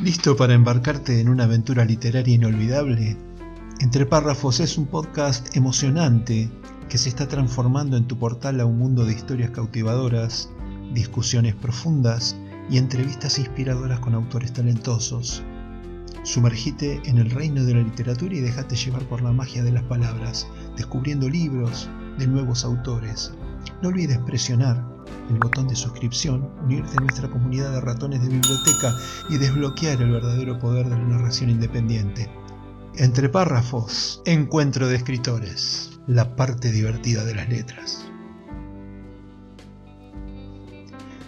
¿Listo para embarcarte en una aventura literaria inolvidable? Entre Párrafos es un podcast emocionante que se está transformando en tu portal a un mundo de historias cautivadoras, discusiones profundas y entrevistas inspiradoras con autores talentosos. Sumergite en el reino de la literatura y déjate llevar por la magia de las palabras, descubriendo libros de nuevos autores. No olvides presionar el botón de suscripción, unirte a nuestra comunidad de ratones de biblioteca y desbloquear el verdadero poder de la narración independiente. Entre Párrafos, encuentro de escritores, la parte divertida de las letras.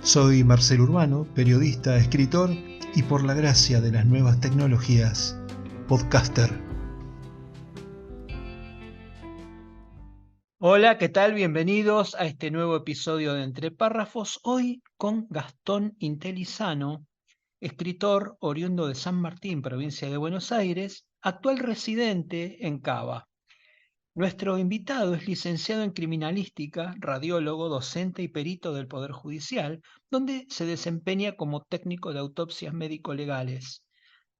Soy Marcelo Urbano, periodista, escritor y por la gracia de las nuevas tecnologías, podcaster. Hola, ¿qué tal? Bienvenidos a este nuevo episodio de Entre Párrafos, hoy con Gastón Intelizano, escritor oriundo de San Martín, provincia de Buenos Aires, actual residente en Cava. Nuestro invitado es licenciado en criminalística, radiólogo, docente y perito del Poder Judicial, donde se desempeña como técnico de autopsias médico-legales.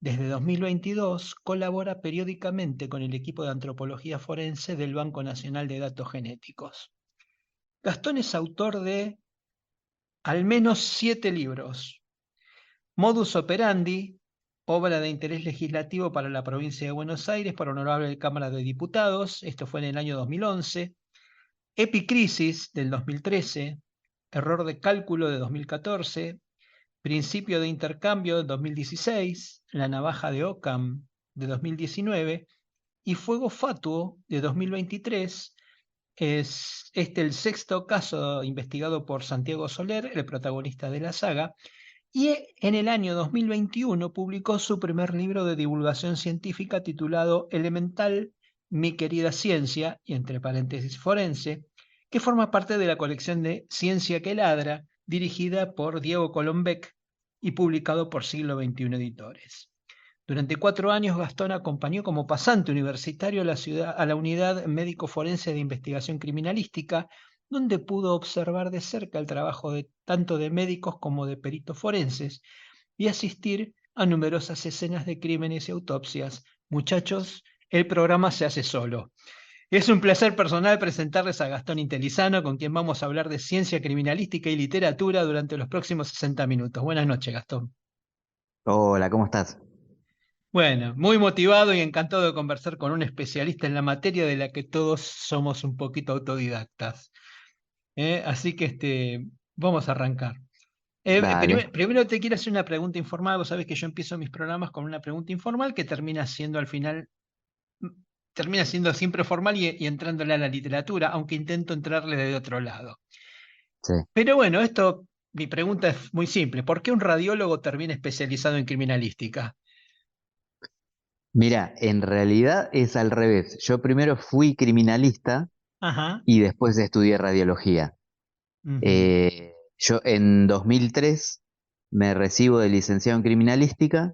Desde 2022 colabora periódicamente con el equipo de antropología forense del Banco Nacional de Datos Genéticos. Gastón es autor de al menos 7 libros. Modus Operandi, obra de interés legislativo para la provincia de Buenos Aires por Honorable Cámara de Diputados, esto fue en el año 2011. Epicrisis del 2013, Error de cálculo de 2014, Principio de intercambio de 2016, La navaja de Occam de 2019 y Fuego fatuo de 2023. Es el sexto caso investigado por Santiago Soler, el protagonista de la saga, y en el año 2021 publicó su primer libro de divulgación científica titulado Elemental, mi querida ciencia, y entre paréntesis forense, que forma parte de la colección de Ciencia que ladra, dirigida por Diego Colombec y publicado por Siglo XXI Editores. Durante 4 años Gastón acompañó como pasante universitario a la Unidad Médico-Forense de Investigación Criminalística, donde pudo observar de cerca el trabajo tanto de médicos como de peritos forenses y asistir a numerosas escenas de crímenes y autopsias. Muchachos, el programa se hace solo. Es un placer personal presentarles a Gastón Intelizano, con quien vamos a hablar de ciencia criminalística y literatura durante los próximos 60 minutos. Buenas noches, Gastón. Hola, ¿cómo estás? Bueno, muy motivado y encantado de conversar con un especialista en la materia de la que todos somos un poquito autodidactas. Así que vamos a arrancar. Dale. Primero te quiero hacer una pregunta informal. Vos sabés que yo empiezo mis programas con una pregunta informal que termina siendo al final, mm, termina siendo siempre formal y entrándole a la literatura, aunque intento entrarle de otro lado. Sí. Pero bueno, mi pregunta es muy simple. ¿Por qué un radiólogo termina especializado en criminalística? Mira, en realidad es al revés. Yo primero fui criminalista Ajá. y después estudié radiología. Ujú. Yo en 2003 me recibo de licenciado en criminalística,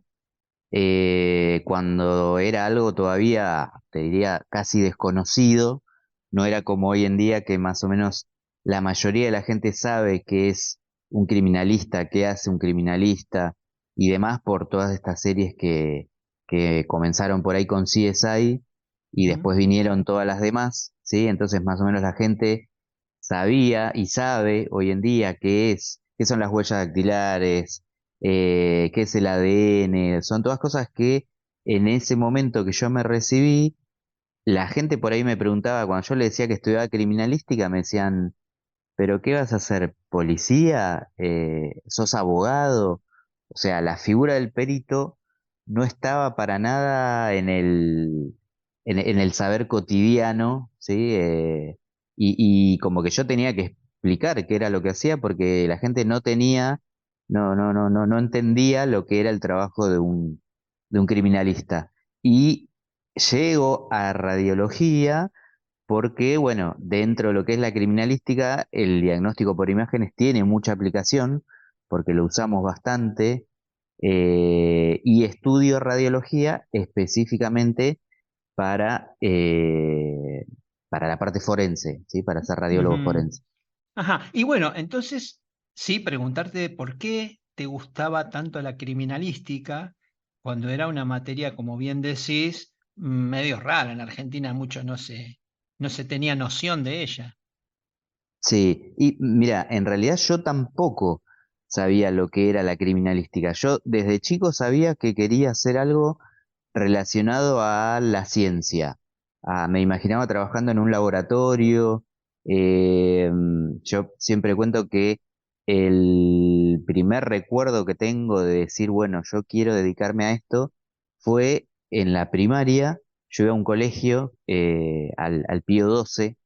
cuando era algo todavía, te diría, casi desconocido. No era como hoy en día que más o menos la mayoría de la gente sabe qué es un criminalista, qué hace un criminalista y demás por todas estas series que comenzaron por ahí con CSI y Ujú. después vinieron todas las demás, ¿sí? Entonces más o menos la gente sabía y sabe hoy en día qué son las huellas dactilares, qué es el ADN, son todas cosas que en ese momento que yo me recibí, la gente por ahí me preguntaba, cuando yo le decía que estudiaba criminalística, me decían, ¿pero qué vas a hacer? ¿Policía? ¿Sos abogado? O sea, la figura del perito no estaba para nada en el saber cotidiano, ¿sí? Y como que yo tenía que explicar qué era lo que hacía porque la gente no tenía, no entendía lo que era el trabajo de un criminalista. Y llego a radiología porque, bueno, dentro de lo que es la criminalística, el diagnóstico por imágenes tiene mucha aplicación, porque lo usamos bastante, y estudio radiología específicamente para, eh, para la parte forense, ¿sí? Para ser radiólogo Ujú. forense. Ajá, y bueno, entonces sí, preguntarte por qué te gustaba tanto la criminalística cuando era una materia, como bien decís, medio rara. En Argentina mucho no se tenía noción de ella. Sí, y mira, en realidad yo tampoco sabía lo que era la criminalística. Yo desde chico sabía que quería hacer algo relacionado a la ciencia. Me imaginaba trabajando en un laboratorio. Yo siempre cuento que el primer recuerdo que tengo de decir, bueno, yo quiero dedicarme a esto, fue en la primaria. Yo iba a un colegio, al Pío 12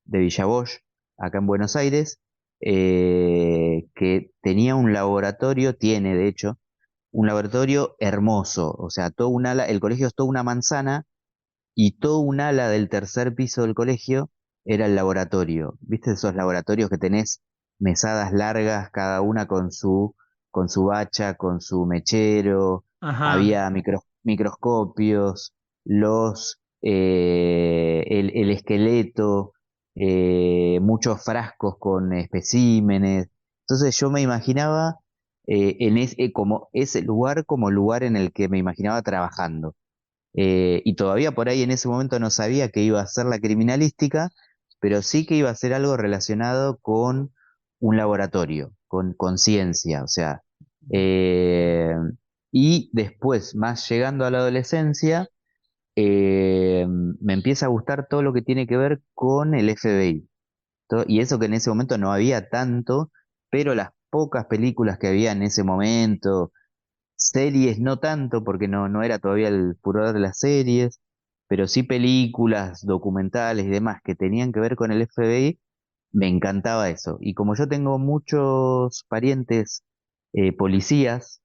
de Villa Bosch, acá en Buenos Aires, que tenía un laboratorio, tiene de hecho, un laboratorio hermoso, o sea, todo un ala, el colegio es toda una manzana y todo un ala del tercer piso del colegio era el laboratorio. ¿Viste esos laboratorios que tenés mesadas largas, cada una con su bacha, con su mechero? Ajá, Había microscopios, el esqueleto, muchos frascos con especímenes. Entonces yo me imaginaba como ese lugar como lugar en el que me imaginaba trabajando. Y todavía por ahí en ese momento no sabía que iba a ser la criminalística, pero sí que iba a ser algo relacionado con un laboratorio, con ciencia, o sea, eh, y después, más llegando a la adolescencia, me empieza a gustar todo lo que tiene que ver con el FBI. Y eso que en ese momento no había tanto, pero las pocas películas que había en ese momento, series no tanto, porque no era todavía el furor de las series, pero sí películas, documentales y demás que tenían que ver con el FBI, me encantaba eso. Y como yo tengo muchos parientes policías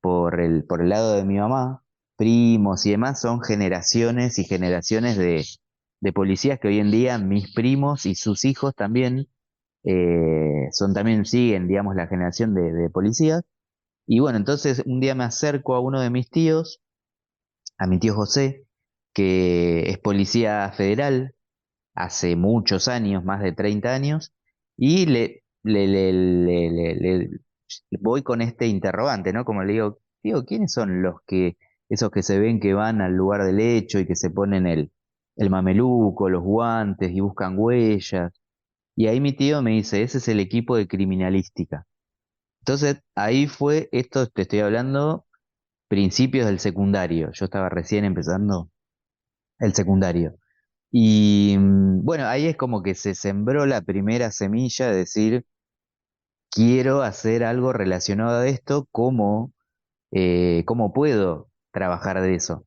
por el lado de mi mamá, primos y demás, son generaciones y generaciones de policías que hoy en día mis primos y sus hijos también son también siguen, digamos, la generación de policías. Y bueno, entonces un día me acerco a uno de mis tíos, a mi tío José, que es policía federal hace muchos años, más de 30 años, y le voy con este interrogante, ¿no? Como le digo, tío, ¿quiénes son esos que se ven que van al lugar del hecho y que se ponen el mameluco, los guantes y buscan huellas? Y ahí mi tío me dice, ese es el equipo de criminalística. Entonces, ahí fue, esto te estoy hablando principios del secundario. Yo estaba recién empezando el secundario. Y bueno, ahí es como que se sembró la primera semilla de decir, quiero hacer algo relacionado a esto, ¿cómo puedo trabajar de eso?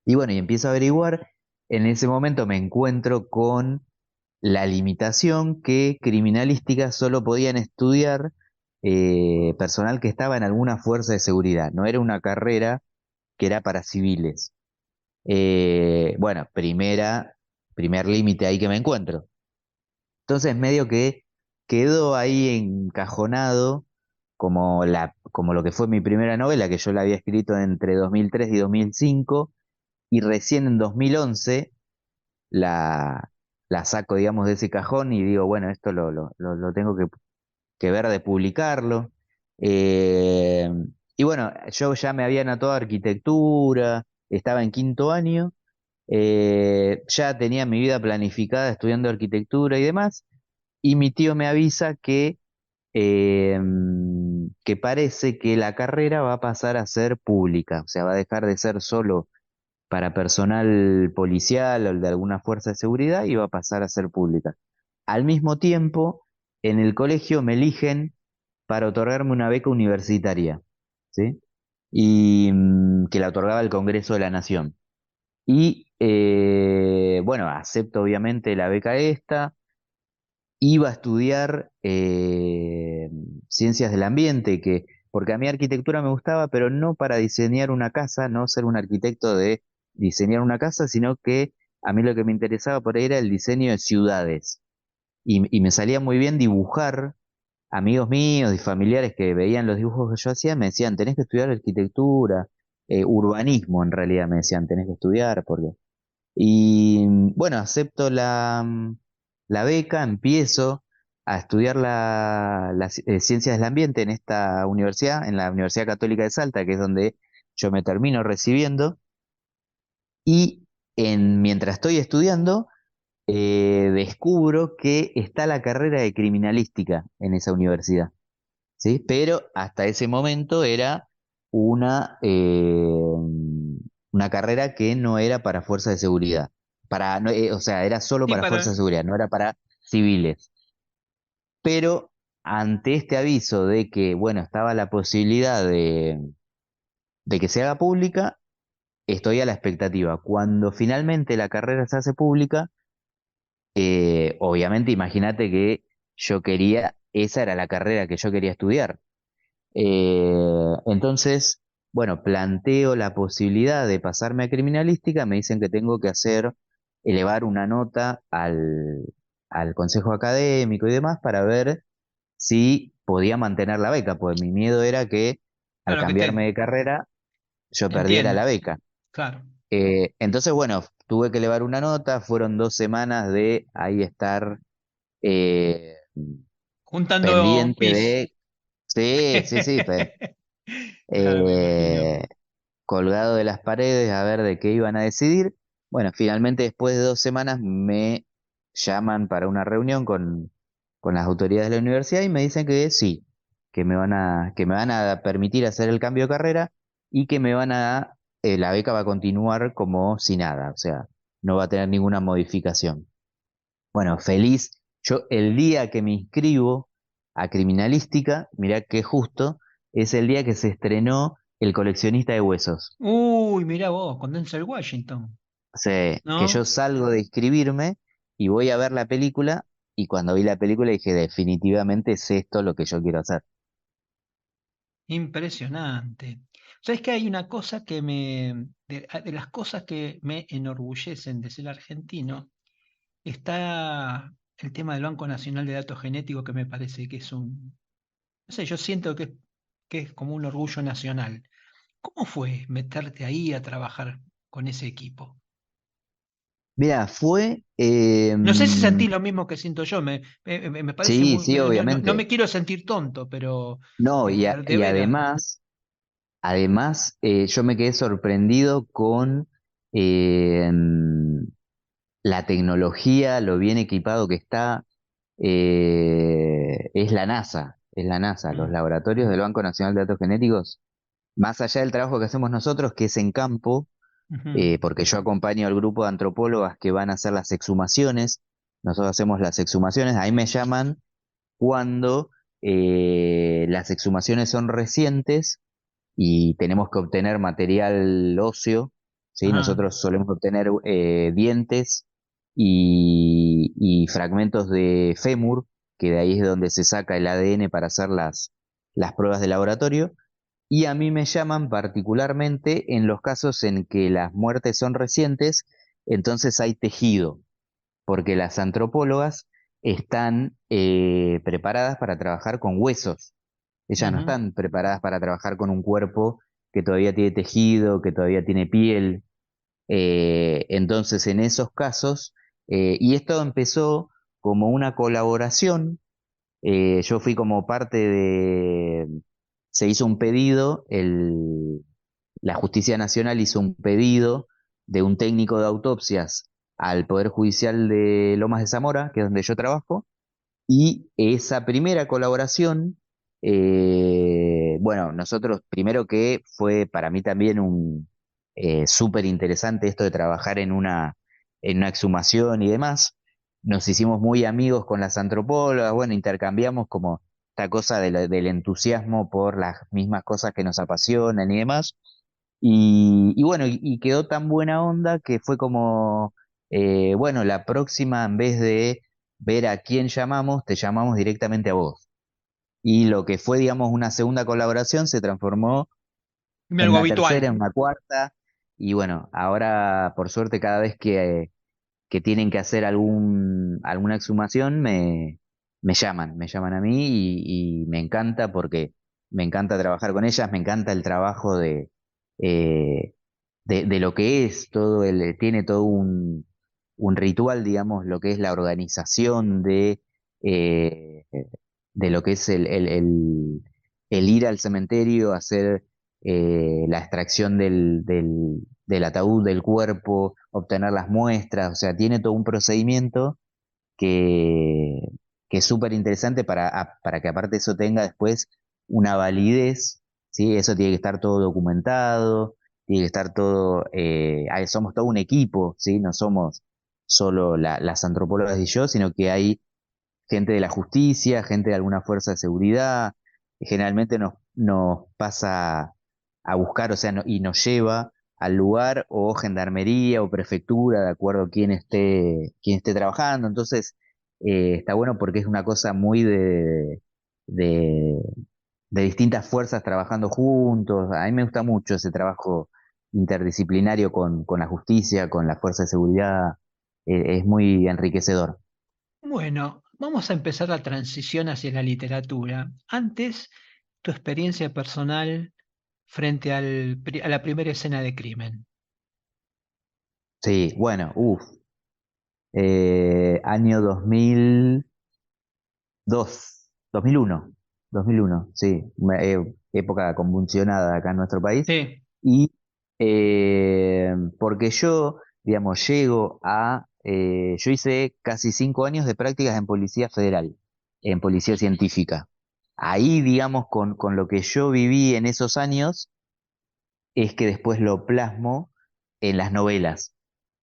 Y bueno, y empiezo a averiguar, en ese momento me encuentro con la limitación que criminalística solo podían estudiar personal que estaba en alguna fuerza de seguridad, no era una carrera que era para civiles. Bueno, primer límite ahí que me encuentro. Entonces medio que quedó ahí encajonado como lo que fue mi primera novela, que yo la había escrito entre 2003 y 2005, y recién en 2011 la, la saco, digamos, de ese cajón y digo, bueno, esto lo tengo que ver de publicarlo. Eh, y bueno, yo ya me había anotado a arquitectura, estaba en quinto año, ya tenía mi vida planificada estudiando arquitectura y demás, y mi tío me avisa eh, que parece que la carrera va a pasar a ser pública, o sea, va a dejar de ser solo para personal policial o de alguna fuerza de seguridad y va a pasar a ser pública. Al mismo tiempo, en el colegio me eligen para otorgarme una beca universitaria, ¿sí? Y que la otorgaba el Congreso de la Nación. Y bueno, acepto obviamente la beca esta. Iba a estudiar ciencias del ambiente, porque a mí arquitectura me gustaba, pero no para diseñar una casa, no ser un arquitecto de diseñar una casa, sino que a mí lo que me interesaba por ahí era el diseño de ciudades. Y me salía muy bien dibujar. Amigos míos y familiares que veían los dibujos que yo hacía me decían, tenés que estudiar arquitectura, urbanismo en realidad me decían, tenés que estudiar, porque y bueno, acepto la beca, empiezo a estudiar las ciencias del ambiente en esta universidad, en la Universidad Católica de Salta, que es donde yo me termino recibiendo y mientras estoy estudiando, descubro que está la carrera de criminalística en esa universidad, ¿sí? Pero hasta ese momento era una, eh, una carrera que no era para fuerzas de seguridad. O sea, era solo Sí, para fuerzas de seguridad, no era para civiles. Pero ante este aviso de que, bueno, estaba la posibilidad de que se haga pública, estoy a la expectativa. Cuando finalmente la carrera se hace pública, obviamente imagínate que yo quería, esa era la carrera que yo quería estudiar. Entonces, bueno, planteo la posibilidad de pasarme a criminalística, me dicen que tengo que elevar una nota al consejo académico y demás para ver si podía mantener la beca, pues mi miedo era que al claro que cambiarme de carrera yo perdiera entiendo, la beca. claro. Entonces, bueno, tuve que elevar una nota, fueron 2 semanas de ahí estar eh, Juntando pendiente pis. de, sí, sí, sí, Claro, me imagino. eh, colgado de las paredes a ver de qué iban a decidir. Bueno, finalmente después de 2 semanas me llaman para una reunión con las autoridades de la universidad y me dicen que sí, que me van a permitir hacer el cambio de carrera y que la beca va a continuar como si nada, o sea, no va a tener ninguna modificación. Bueno, feliz. Yo el día que me inscribo a criminalística, mirá que justo, es el día que se estrenó El coleccionista de huesos. Uy, mirá vos, con Denzel Washington, O sea, que yo ¿no? salgo de inscribirme y voy a ver la película y cuando vi la película dije definitivamente es esto lo que yo quiero hacer. Impresionante. ¿Sabes que hay una cosa de las cosas que me enorgullecen de ser argentino, está el tema del Banco Nacional de Datos Genéticos, que me parece que es no sé, yo siento que es como un orgullo nacional. ¿Cómo fue meterte ahí a trabajar con ese equipo? Mira, No sé si sentís lo mismo que siento yo, me parece sí, muy, sí, no obviamente. me quiero sentir tonto, pero No, de y veras. además, yo me quedé sorprendido con eh, la tecnología, lo bien equipado que está. Es la NASA, es la NASA, los Mm, laboratorios del Banco Nacional de Datos Genéticos, más allá del trabajo que hacemos nosotros, que es en campo, ujú. porque yo acompaño al grupo de antropólogas que van a hacer las exhumaciones, nosotros hacemos las exhumaciones, ahí me llaman cuando las exhumaciones son recientes y tenemos que obtener material óseo, ¿sí? Ajá. Nosotros solemos obtener dientes y fragmentos de fémur, que de ahí es donde se saca el ADN para hacer las pruebas de laboratorio. Y a mí me llaman particularmente en los casos en que las muertes son recientes, entonces hay tejido, porque las antropólogas están preparadas para trabajar con huesos. Ellas no Ujú. están preparadas para trabajar con un cuerpo que todavía tiene tejido, que todavía tiene piel. Entonces, en esos casos, y esto empezó como una colaboración, yo fui como parte se hizo un pedido, la Justicia Nacional hizo un pedido de un técnico de autopsias al Poder Judicial de Lomas de Zamora, que es donde yo trabajo, y esa primera colaboración, bueno, nosotros primero que fue para mí también un súper interesante esto de trabajar en una exhumación y demás. Nos hicimos muy amigos con las antropólogas, bueno, intercambiamos como esta cosa del entusiasmo por las mismas cosas que nos apasionan y demás. Y bueno, y quedó tan buena onda que fue como, bueno, la próxima, en vez de ver a quién llamamos, te llamamos directamente a vos. Y lo que fue, digamos, una segunda colaboración se transformó en Algo una tercera, habitual. en una cuarta. Y bueno, ahora, por suerte, cada vez que tienen que hacer alguna exhumación, me llaman a mí y me encanta porque me encanta trabajar con ellas, me encanta el trabajo eh, de lo que es tiene todo un ritual, digamos, lo que es la organización eh, de lo que es el ir al cementerio, hacer la extracción del ataúd, del cuerpo, obtener las muestras, o sea, tiene todo un procedimiento que, que es súper interesante para que aparte eso tenga después una validez, ¿sí? Eso tiene que estar todo documentado, tiene que estar todo, somos todo un equipo, ¿sí? No somos solo las antropólogas y yo, sino que hay gente de la justicia, gente de alguna fuerza de seguridad, generalmente nos pasa a buscar, o sea, y nos lleva al lugar o gendarmería o prefectura, de acuerdo a quién esté trabajando. Entonces, está bueno porque es una cosa muy de, de distintas fuerzas trabajando juntos. A mí me gusta mucho ese trabajo interdisciplinario con la justicia, con la fuerza de seguridad. Es muy enriquecedor. Bueno, vamos a empezar la transición hacia la literatura. Antes, tu experiencia personal frente a la primera escena de crimen. Sí, bueno, año 2002, 2001, 2001, sí, época convulsionada acá en nuestro país. Sí. Y porque yo, digamos, yo hice casi 5 años de prácticas en Policía Federal, en Policía Científica. Ahí, digamos, con lo que yo viví en esos años, es que después lo plasmo en las novelas.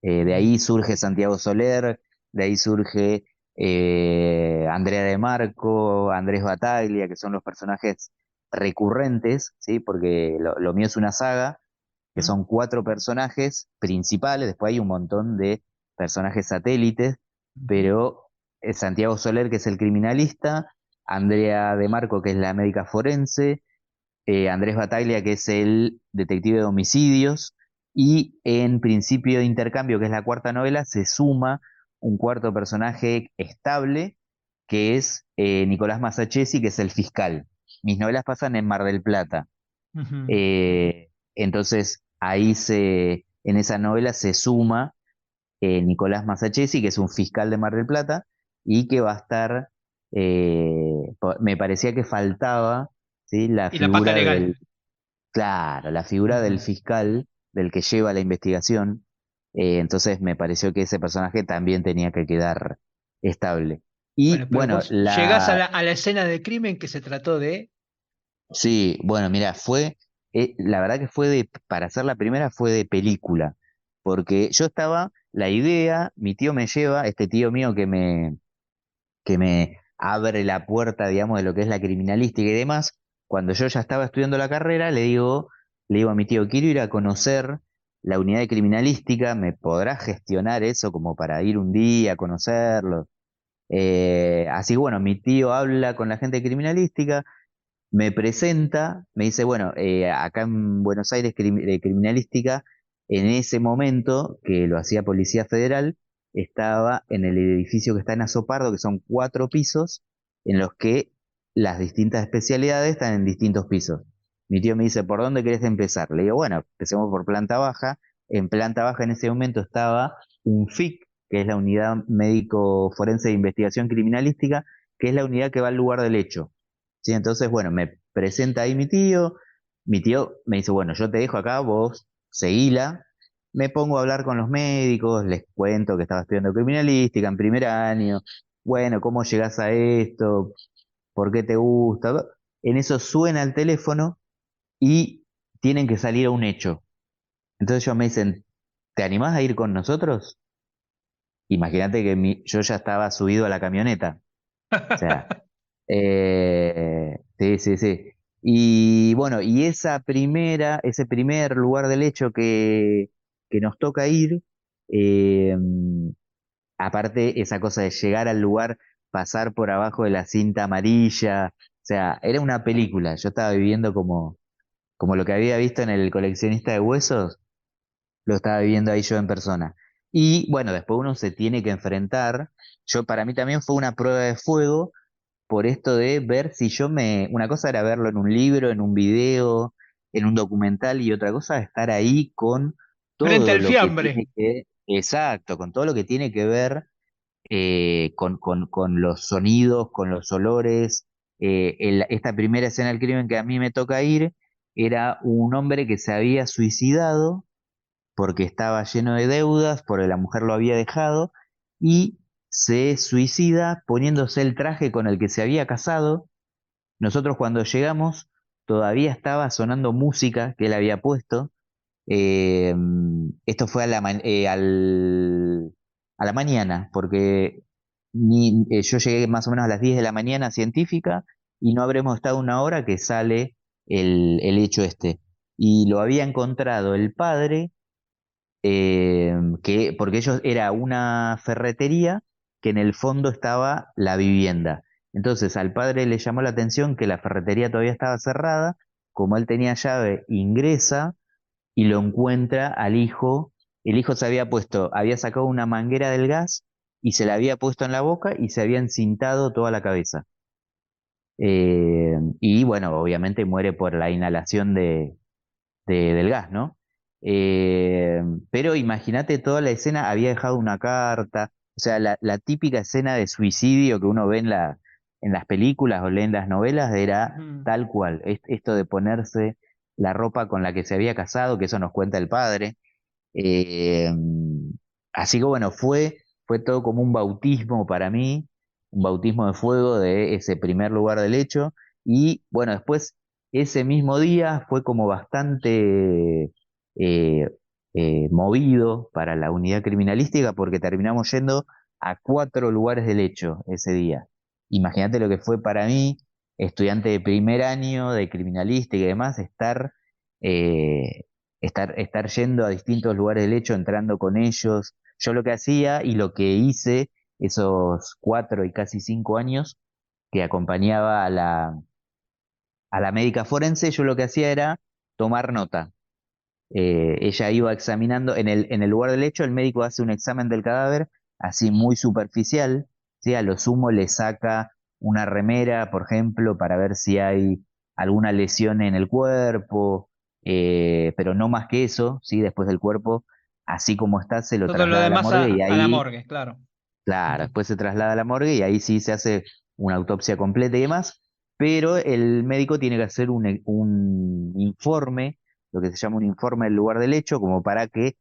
De Mm, ahí surge Santiago Soler, de ahí surge Andrea de Marco, Andrés Bataglia, que son los personajes recurrentes, ¿sí? Porque lo mío es una saga, que mm, son 4 personajes principales, después hay un montón de personajes satélites, ujú, pero Santiago Soler, que es el criminalista, Andrea de Marco, que es la médica forense, Andrés Bataglia, que es el detective de homicidios, y en Principio de Intercambio, que es la cuarta novela, se suma un cuarto personaje estable, que es Nicolás Massachesi, que es el fiscal. Mis novelas pasan en Mar del Plata. ujú. Entonces, en esa novela se suma Nicolás Massachesi, que es un fiscal de Mar del Plata, y que va a estar, me parecía que faltaba, ¿sí? La Y la pata figura del, legal. claro, la figura del Ujú. fiscal, del que lleva la investigación. Entonces me pareció que ese personaje también tenía que quedar estable. Bueno, Y pero bueno, vos llegás a la escena de crimen que se trató de... sí, bueno, mira, la verdad que para hacer la primera fue de película, porque la idea, mi tío me lleva, este tío mío que me abre la puerta, digamos, de lo que es la criminalística y demás. Cuando yo ya estaba estudiando la carrera, le digo a mi tío, quiero ir a conocer la unidad de criminalística, ¿me podrás gestionar eso como para ir un día a conocerlo? Así que bueno, mi tío habla con la gente de criminalística, me presenta, me dice, bueno, acá en Buenos Aires de criminalística, en ese momento que lo hacía Policía Federal, estaba en el edificio que está en Azopardo, que son 4 pisos, en los que las distintas especialidades están en distintos pisos. Mi tío me dice, ¿por dónde querés empezar? Le digo, bueno, empecemos por planta baja. En planta baja en ese momento estaba un FIC, que es la Unidad Médico Forense de Investigación Criminalística, que es la unidad que va al lugar del hecho. Sí, entonces, bueno, me presenta ahí mi tío me dice, bueno, yo te dejo acá, vos seguila, me pongo a hablar con los médicos, les cuento que estaba estudiando criminalística en primer año, bueno, ¿cómo llegás a esto? ¿Por qué te gusta? En eso suena el teléfono y tienen que salir a un hecho. Entonces ellos me dicen, ¿te animás a ir con nosotros? Imagínate que yo ya estaba subido a la camioneta. O sea, sí, sí, sí. Y bueno, y ese primer lugar del hecho que nos toca ir, eh, aparte esa cosa de llegar al lugar, pasar por abajo de la cinta amarilla, o sea, era una película. Yo estaba viviendo como lo que había visto en El coleccionista de huesos, lo estaba viviendo ahí yo en persona. Y bueno, después uno se tiene que enfrentar. Para mí también fue una prueba de fuego por esto de ver si una cosa era verlo en un libro, en un video, en un documental, y otra cosa estar ahí con Frente todo al lo que tiene fiambre. exacto, con todo lo que tiene que ver con los sonidos, con los olores. Esta primera escena del crimen que a mí me toca ir, era un hombre que se había suicidado porque estaba lleno de deudas, porque la mujer lo había dejado, y se suicida poniéndose el traje con el que se había casado. Nosotros cuando llegamos todavía estaba sonando música que él había puesto. Eh, Esto fue a la mañana, porque yo llegué más o menos a las 10 de la mañana científica y no habremos estado una hora que sale el hecho este. Y lo había encontrado el padre, porque ellos era una ferretería que en el fondo estaba la vivienda. Entonces al padre le llamó la atención que la ferretería todavía estaba cerrada, como él tenía llave, ingresa y lo encuentra al hijo. El hijo se había puesto, había sacado una manguera del gas y se la había puesto en la boca y se había encintado toda la cabeza. Y bueno, obviamente muere por la inhalación del gas, ¿no? Eh, pero imagínate toda la escena, había dejado una carta, o sea, la típica escena de suicidio que uno ve en las películas o lee en las novelas era Ujú. tal cual. Esto de ponerse la ropa con la que se había casado, que eso nos cuenta el padre. Eh, Así que bueno, fue todo como un bautismo para mí, un bautismo de fuego de ese primer lugar del hecho. Y bueno, después ese mismo día fue como bastante eh, movido para la unidad criminalística porque terminamos yendo a 4 lugares del hecho ese día. Imagínate lo que fue para mí, estudiante de primer año de criminalística y demás, eh, estar yendo a distintos lugares del hecho, entrando con ellos. Yo lo que hacía y lo que hice esos 4 y casi 5 años que acompañaba a la médica forense, yo lo que hacía era tomar nota. Ella iba examinando, en el lugar del hecho, el médico hace un examen del cadáver, así muy superficial, ¿sí? A lo sumo le saca una remera, por ejemplo, para ver si hay alguna lesión en el cuerpo, pero no más que eso, ¿sí? Después del cuerpo, así como está, se lo Todo lo traslada a la demás morgue y a la ahí, morgue, claro. claro, Ujú. después se traslada a la morgue y ahí sí se hace una autopsia completa y demás, pero el médico tiene que hacer un informe, lo que se llama un informe del lugar del hecho, como para que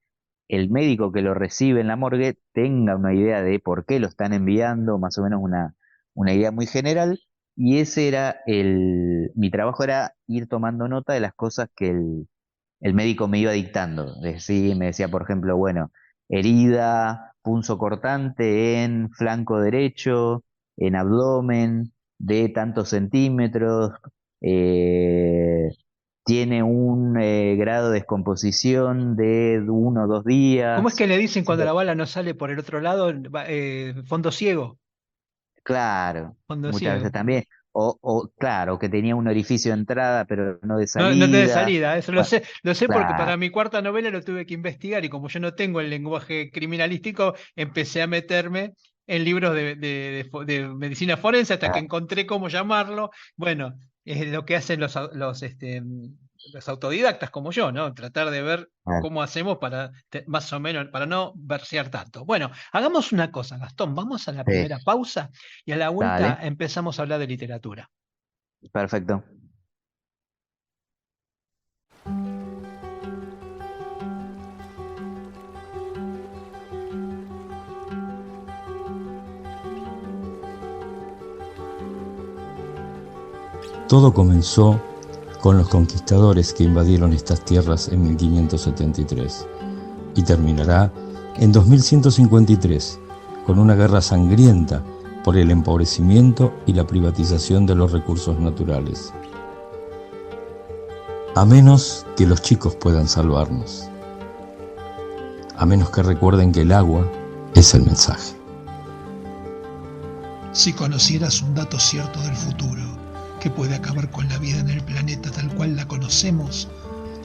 el médico que lo recibe en la morgue tenga una idea de por qué lo están enviando, más o menos una idea muy general, y ese era mi trabajo era ir tomando nota de las cosas que el médico me iba dictando. Me decía, por ejemplo, bueno, herida, punzo cortante en flanco derecho, en abdomen, de tantos centímetros, eh, tiene un grado de descomposición de 1 o 2 días. ¿Cómo es que le dicen Sí, cuando la bala no sale por el otro lado? Fondo ciego, claro, fondo muchas ciego. veces también. Claro, que tenía un orificio de entrada, pero no de No, no tiene salida. salida, eso Bueno, lo sé porque claro, para mi cuarta novela lo tuve que investigar y como yo no tengo el lenguaje criminalístico, empecé a meterme en libros de medicina forense hasta que claro, encontré cómo llamarlo. Bueno, es lo que hacen los autodidactas como yo, ¿no? Tratar de ver claro. cómo hacemos para más o menos, para no versear tanto. Bueno, hagamos una cosa, Gastón, vamos a la Sí, primera pausa y a la vuelta dale, empezamos a hablar de literatura. perfecto. Todo comenzó con los conquistadores que invadieron estas tierras en 1573 y terminará en 2153 con una guerra sangrienta por el empobrecimiento y la privatización de los recursos naturales. A menos que los chicos puedan salvarnos, a menos que recuerden que el agua es el mensaje. Si conocieras un dato cierto del futuro que puede acabar con la vida en el planeta tal cual la conocemos,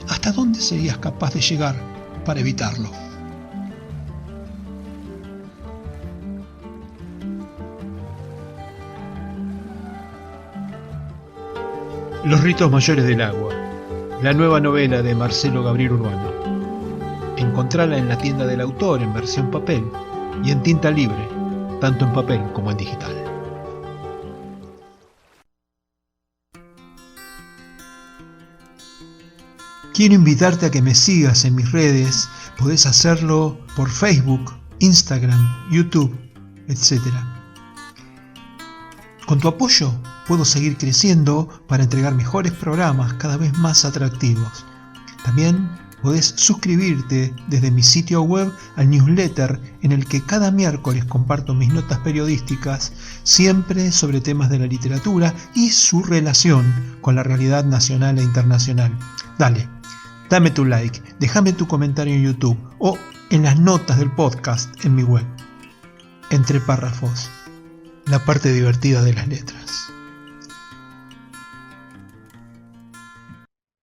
¿hasta dónde serías capaz de llegar para evitarlo? Los ritos mayores del agua, la nueva novela de Marcelo Gabriel Urbano. Encontrala en la tienda del autor en versión papel y en tinta libre, tanto en papel como en digital. Quiero invitarte a que me sigas en mis redes. Podés hacerlo por Facebook, Instagram, YouTube, etc. Con tu apoyo puedo seguir creciendo para entregar mejores programas cada vez más atractivos. También podés suscribirte desde mi sitio web al newsletter en el que cada miércoles comparto mis notas periodísticas, siempre sobre temas de la literatura y su relación con la realidad nacional e internacional. Dame tu like, déjame tu comentario en YouTube o en las notas del podcast en mi web. Entre párrafos, la parte divertida de las letras.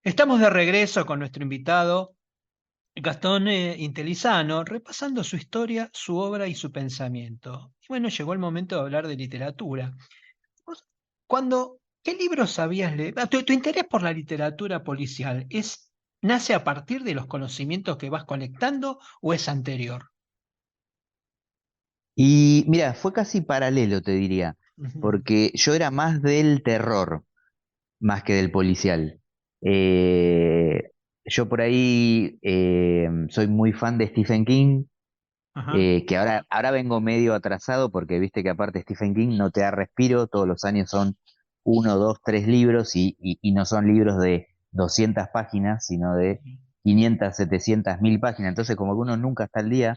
Estamos de regreso con nuestro invitado Gastón Intelizano, repasando su historia, su obra y su pensamiento. Y bueno, llegó el momento de hablar de literatura. Vos, ¿qué libros sabías leer? ¿Tu interés por la literatura policial nace a partir de los conocimientos que vas conectando o es anterior? Y mira, fue casi paralelo, te diría, Ujú. porque yo era más del terror, más que del policial. Eh, yo por ahí soy muy fan de Stephen King, Ajá. que ahora vengo medio atrasado porque viste que aparte Stephen King no te da respiro, todos los años son uno, dos, tres libros y no son libros de 200 páginas, sino de 500, 700, 1000 páginas. Entonces como que uno nunca está al día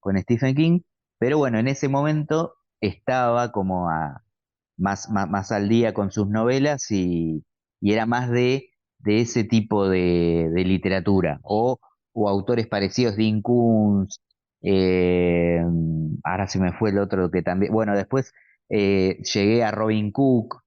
con Stephen King, pero bueno, en ese momento estaba como más al día con sus novelas y era más de ese tipo de literatura o autores parecidos, Dean Koontz, eh, ahora se me fue el otro que también, bueno, después llegué a Robin Cook,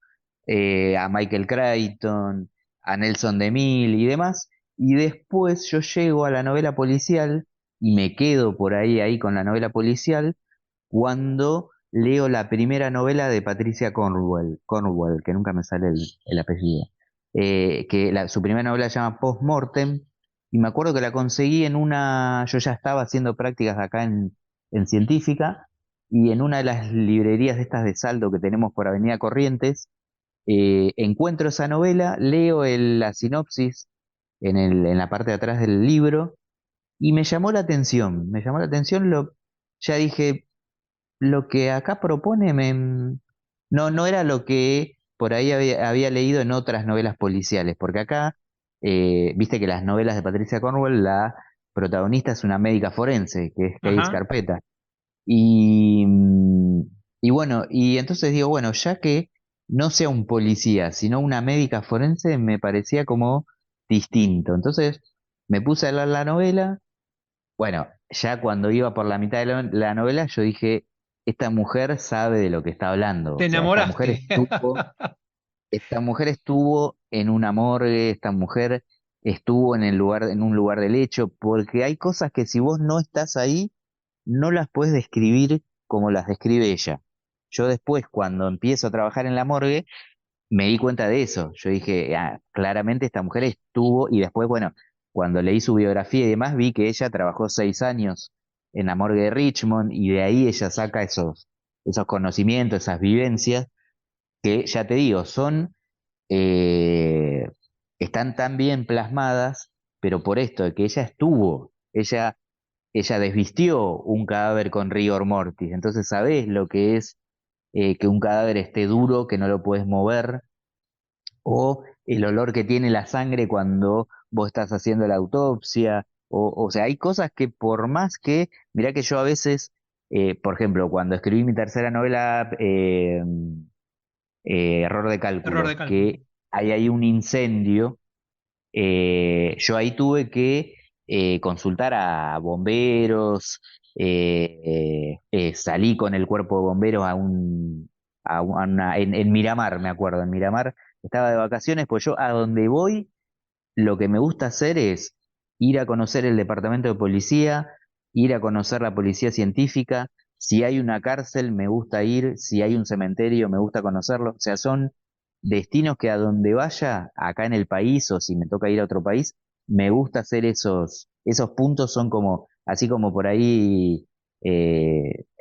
a Michael Crichton, a Nelson DeMille y demás, y después yo llego a la novela policial y me quedo por ahí con la novela policial cuando leo la primera novela de Patricia Cornwell, que nunca me sale el apellido, su primera novela se llama Postmortem, y me acuerdo que la conseguí yo ya estaba haciendo prácticas acá en Científica, y en una de las librerías de estas de saldo que tenemos por Avenida Corrientes, encuentro esa novela, leo la sinopsis en la parte de atrás del libro, y me llamó la atención, ya dije, lo que acá propone no era lo que por ahí había leído en otras novelas policiales, porque acá, viste que las novelas de Patricia Cornwell, la protagonista es una médica forense, que es Kate Ajá. Scarpetta. Y bueno, y entonces digo, bueno, ya que no sea un policía, sino una médica forense, me parecía como distinto. Entonces me puse a leer la novela. Bueno, ya cuando iba por la mitad de la novela, yo dije, esta mujer sabe de lo que está hablando. Te O sea, enamoraste. esta mujer estuvo en una morgue, esta mujer estuvo en un lugar del hecho, porque hay cosas que si vos no estás ahí, no las puedes describir como las describe ella. Yo después, cuando empiezo a trabajar en la morgue, me di cuenta de eso. Yo dije, "Ah, claramente esta mujer estuvo", y después, bueno, cuando leí su biografía y demás, vi que ella trabajó 6 años en la morgue de Richmond y de ahí ella saca esos conocimientos, esas vivencias, que ya te digo, eh, están tan bien plasmadas, pero por esto de que ella estuvo, ella desvistió un cadáver con rigor mortis, entonces sabés lo que es que un cadáver esté duro, que no lo puedes mover, o el olor que tiene la sangre cuando vos estás haciendo la autopsia, o sea, hay cosas que por más que, mirá que yo a veces, por ejemplo, cuando escribí mi tercera novela, Error de Error de cálculo, cálculo. que hay ahí un incendio, yo ahí tuve que consultar a bomberos, salí con el cuerpo de bomberos en Miramar, me acuerdo, en Miramar estaba de vacaciones, pues yo a donde voy, lo que me gusta hacer es ir a conocer el departamento de policía, ir a conocer la policía científica, si hay una cárcel me gusta ir, si hay un cementerio me gusta conocerlo, o sea, son destinos que a donde vaya, acá en el país o si me toca ir a otro país, me gusta hacer esos puntos, son como, así como por ahí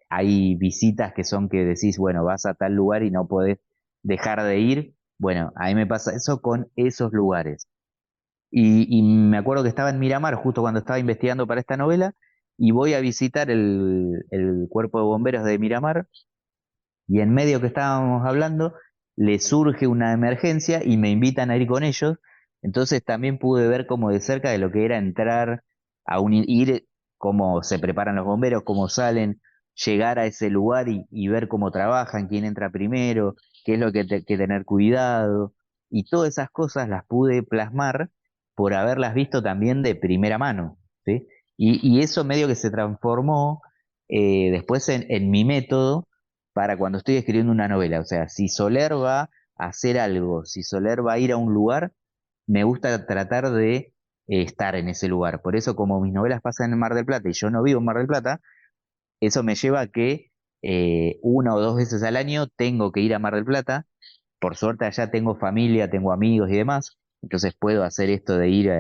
hay visitas que son que decís, bueno, vas a tal lugar y no podés dejar de ir. Bueno, a mí me pasa eso con esos lugares. y me acuerdo que estaba en Miramar justo cuando estaba investigando para esta novela y voy a visitar el cuerpo de bomberos de Miramar y en medio que estábamos hablando le surge una emergencia y me invitan a ir con ellos. Entonces también pude ver como de cerca de lo que era entrar a ir, cómo se preparan los bomberos, cómo salen, llegar a ese lugar y ver cómo trabajan, quién entra primero, qué es lo que tener cuidado. Y todas esas cosas las pude plasmar por haberlas visto también de primera mano, ¿sí? Y eso medio que se transformó después en mi método para cuando estoy escribiendo una novela. O sea, si Soler va a hacer algo, si Soler va a ir a un lugar, me gusta tratar de estar en ese lugar. Por eso, como mis novelas pasan en Mar del Plata y yo no vivo en Mar del Plata, eso me lleva a que una o dos veces al año tengo que ir a Mar del Plata. Por suerte allá tengo familia, tengo amigos y demás, entonces puedo hacer esto de ir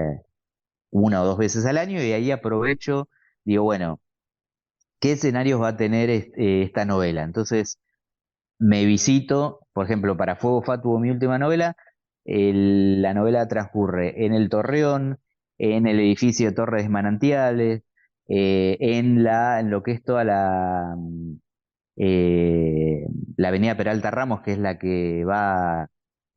una o dos veces al año y ahí aprovecho, digo, bueno, ¿qué escenarios va a tener esta novela? Entonces me visito, por ejemplo, para Fuego Fatuo, mi última novela, la novela transcurre en el Torreón, en el edificio Torres Manantiales, en lo que es toda eh, la avenida Peralta Ramos, que es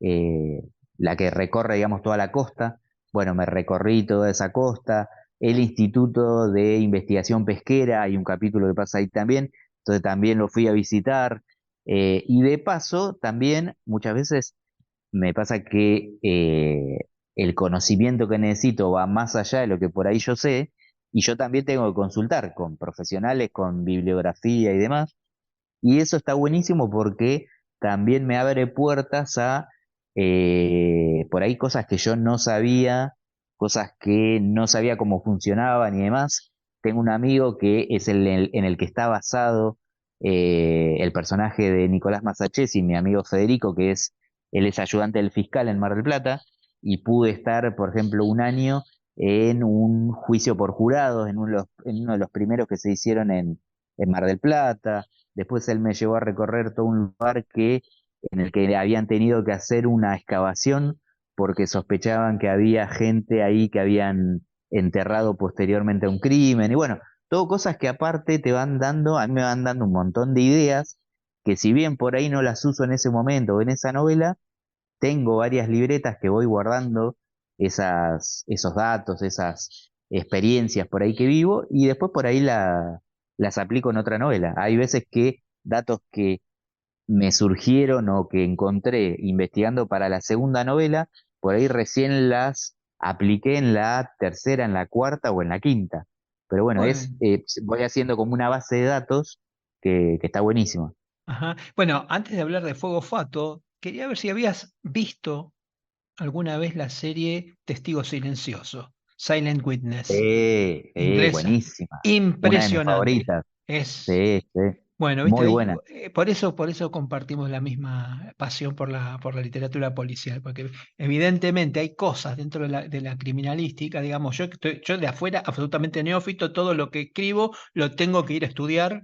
eh, la que recorre, digamos, toda la costa. Bueno, me recorrí toda esa costa. El Instituto de Investigación Pesquera, hay un capítulo que pasa ahí también, entonces también lo fui a visitar. Y de paso, también muchas veces me pasa que el conocimiento que necesito va más allá de lo que por ahí yo sé, y yo también tengo que consultar con profesionales, con bibliografía y demás. Y eso está buenísimo porque también me abre puertas a por ahí cosas que yo no sabía, cosas que no sabía cómo funcionaban y demás. Tengo un amigo que es en el que está basado el personaje de Nicolás Massachesi, mi amigo Federico, él es ayudante del fiscal en Mar del Plata, y pude estar, por ejemplo, un año en un juicio por jurados, en uno de los primeros que se hicieron en Mar del Plata. Después él me llevó a recorrer todo un lugar en el que habían tenido que hacer una excavación porque sospechaban que había gente ahí que habían enterrado posteriormente a un crimen. Y bueno, todo cosas que aparte te van dando, a mí me van dando un montón de ideas que si bien por ahí no las uso en ese momento o en esa novela, tengo varias libretas que voy guardando esos datos, esas experiencias por ahí que vivo y después por ahí las aplico en otra novela. Hay veces que datos que me surgieron o que encontré investigando para la segunda novela, por ahí recién las apliqué en la tercera, en la cuarta o en la quinta. Pero bueno, Bueno, voy haciendo como una base de datos que está buenísima. ajá. Bueno, antes de hablar de Fuego Fato, quería ver si habías visto alguna vez la serie Testigo Silencioso, Silent Witness, inglesa. Buenísima. Una de mis Impresionante. favoritas. Es, Sí, sí. bueno, viste, Muy buena. por eso compartimos la misma pasión por la literatura policial, porque evidentemente hay cosas dentro de la criminalística, digamos, yo de afuera, absolutamente neófito, todo lo que escribo lo tengo que ir a estudiar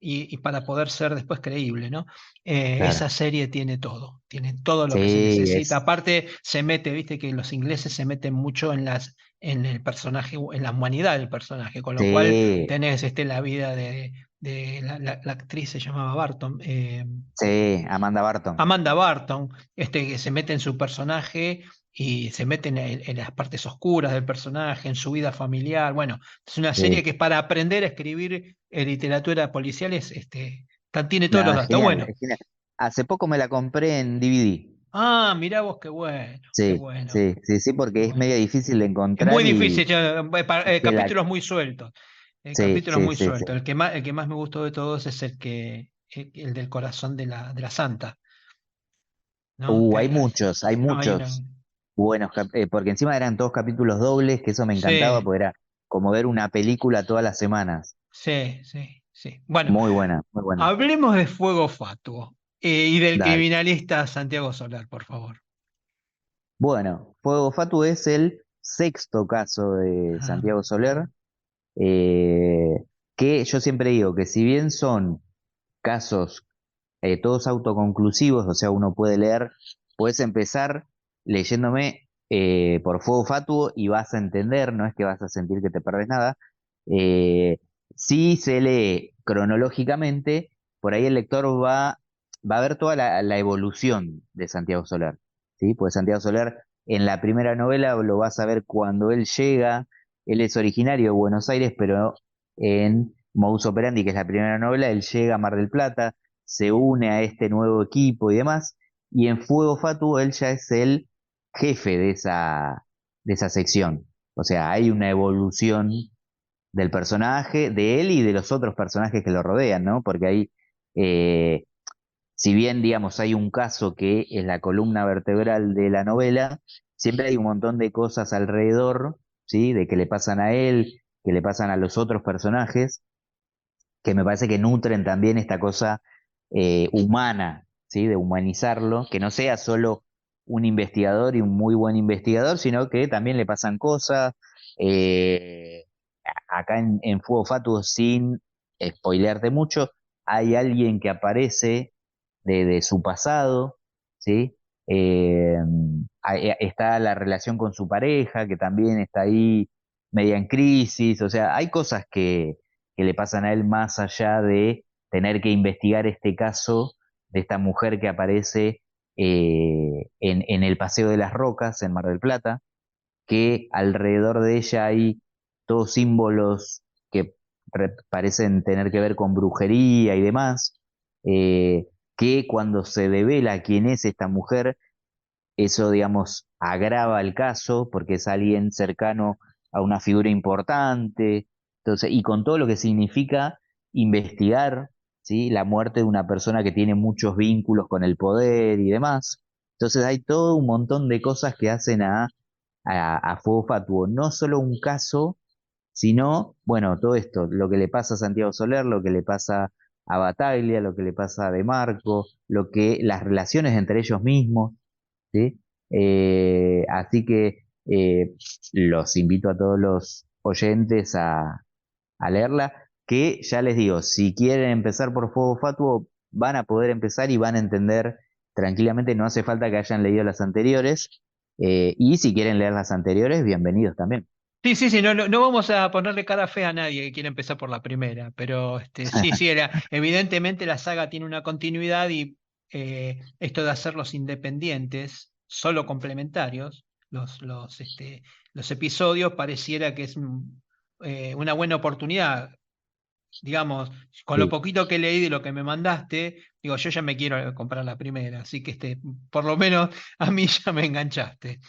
y para poder ser después creíble, ¿no? Claro. Esa serie tiene todo lo que se Sí, necesita. Aparte, se mete, viste que los ingleses se meten mucho en el personaje, en la humanidad del personaje, con lo cual sí, tenés la vida de la actriz se llamaba Barton, sí, Amanda Barton. Amanda Barton, que se mete en su personaje y se mete en las partes oscuras del personaje, en su vida familiar. Bueno, es una serie Sí. que para aprender a escribir literatura policial tiene todos los Nada, datos. genial, Bueno, es genial. Hace poco me la compré en DVD. mirá vos, qué Sí, bueno, sí, sí, sí, qué porque es bueno. medio difícil de Es muy encontrar difícil, que la... capítulos muy sueltos. Sí, Capítulos sí, muy sí, sí. sueltos. El que más me gustó de todos es el del corazón de la santa, ¿no? Hay muchos, hay No, hay una. muchos buenos, porque encima eran todos capítulos dobles, que eso me encantaba, Sí, porque era como ver una película todas las semanas. sí, sí, sí. Bueno, Muy buena, muy buena. hablemos de Fuego Fatuo y del Dale. criminalista Santiago Solar, por favor. Bueno, Fuego Fatu es el sexto caso de Ah, Santiago Soler, eh, que yo siempre digo que si bien son casos todos autoconclusivos, o sea, uno puede leer, puedes empezar leyéndome por fuego fatuo y vas a entender, no es que vas a sentir que te perdés nada. Eh, si se lee cronológicamente, por ahí el lector va a ver toda la evolución de Santiago Soler, ¿sí? Pues Santiago Soler en la primera novela lo vas a ver cuando él llega, él es originario de Buenos Aires, pero en Modus Operandi, que es la primera novela, él llega a Mar del Plata, se une a este nuevo equipo y demás, y en Fuego Fatuo él ya es el jefe de esa sección. O sea, hay una evolución del personaje, de él y de los otros personajes que lo rodean, ¿no? Porque ahí, eh, si bien, digamos, hay un caso que es la columna vertebral de la novela, siempre hay un montón de cosas alrededor, ¿sí? De que le pasan a él, que le pasan a los otros personajes, que me parece que nutren también esta cosa humana, ¿sí? De humanizarlo, que no sea solo un investigador y un muy buen investigador, sino que también le pasan cosas. Acá en Fuego Fatuo, sin spoilearte mucho, hay alguien que aparece de su pasado, ¿sí? Eh, está la relación con su pareja, que también está ahí media en crisis, o sea, hay cosas que le pasan a él más allá de tener que investigar este caso de esta mujer que aparece en el Paseo de las Rocas en Mar del Plata, que alrededor de ella hay todos símbolos que parecen tener que ver con brujería y demás, que cuando se devela quién es esta mujer, eso, digamos, agrava el caso porque es alguien cercano a una figura importante. Entonces, y con todo lo que significa investigar, ¿sí? La muerte de una persona que tiene muchos vínculos con el poder y demás. Entonces hay todo un montón de cosas que hacen a Fuego Fatuo, no solo un caso, sino, bueno, todo esto, lo que le pasa a Santiago Soler, lo que le pasa a Bataglia, lo que le pasa a De Marco, las relaciones entre ellos mismos, ¿sí? Así que los invito a todos los oyentes a leerla, que ya les digo, si quieren empezar por Fuego Fatuo, van a poder empezar y van a entender tranquilamente, no hace falta que hayan leído las anteriores, y si quieren leer las anteriores, bienvenidos también. Sí, sí, sí, no, no, no vamos a ponerle cara fea a nadie que quiera empezar por la primera, pero sí, sí, evidentemente la saga tiene una continuidad y esto de hacerlos independientes, solo complementarios, los episodios pareciera que es una buena oportunidad. Digamos, con lo Sí, poquito que leí de lo que me mandaste, digo, yo ya me quiero comprar la primera, así que por lo menos a mí ya me enganchaste.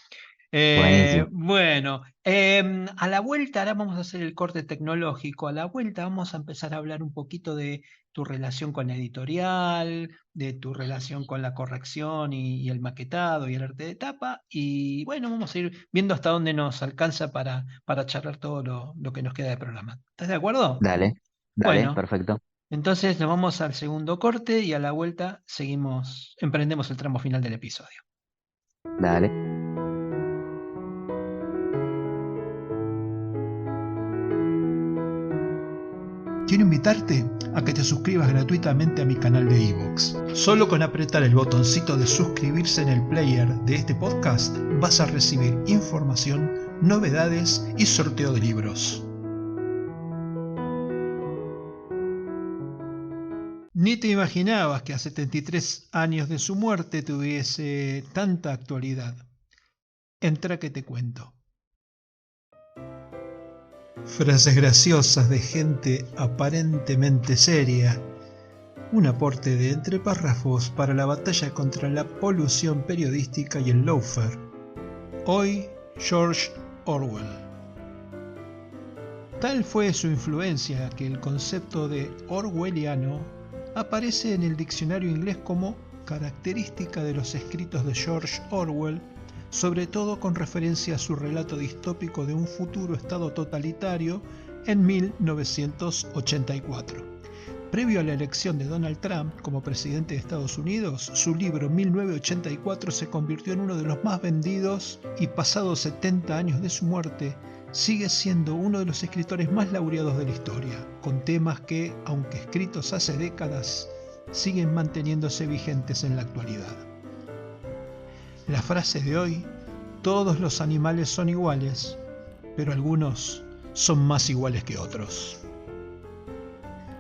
buenísimo. Bueno, a la vuelta, ahora vamos a hacer el corte tecnológico. A la vuelta vamos a empezar a hablar un poquito de tu relación con la editorial, de tu relación con la corrección y el maquetado y el arte de tapa. Y bueno, vamos a ir viendo hasta dónde nos alcanza para charlar todo lo que nos queda de programa. ¿Estás de acuerdo? Dale, dale, Bueno, perfecto. entonces nos vamos al segundo corte y a la vuelta emprendemos el tramo final del episodio. Dale. Quiero invitarte a que te suscribas gratuitamente a mi canal de iVoox. Solo con apretar el botoncito de suscribirse en el player de este podcast vas a recibir información, novedades y sorteo de libros. Ni te imaginabas que a 73 años de su muerte tuviese tanta actualidad. Entra que te cuento. Frases graciosas de gente aparentemente seria. Un aporte de entre párrafos para la batalla contra la polución periodística y el lawfare. Hoy, George Orwell. Tal fue su influencia que el concepto de orwelliano aparece en el diccionario inglés como característica de los escritos de George Orwell, sobre todo con referencia a su relato distópico de un futuro estado totalitario en 1984. Previo a la elección de Donald Trump como presidente de Estados Unidos, su libro 1984 se convirtió en uno de los más vendidos y pasados 70 años de su muerte, sigue siendo uno de los escritores más laureados de la historia, con temas que, aunque escritos hace décadas, siguen manteniéndose vigentes en la actualidad. La frase de hoy: Todos los animales son iguales, pero algunos son más iguales que otros.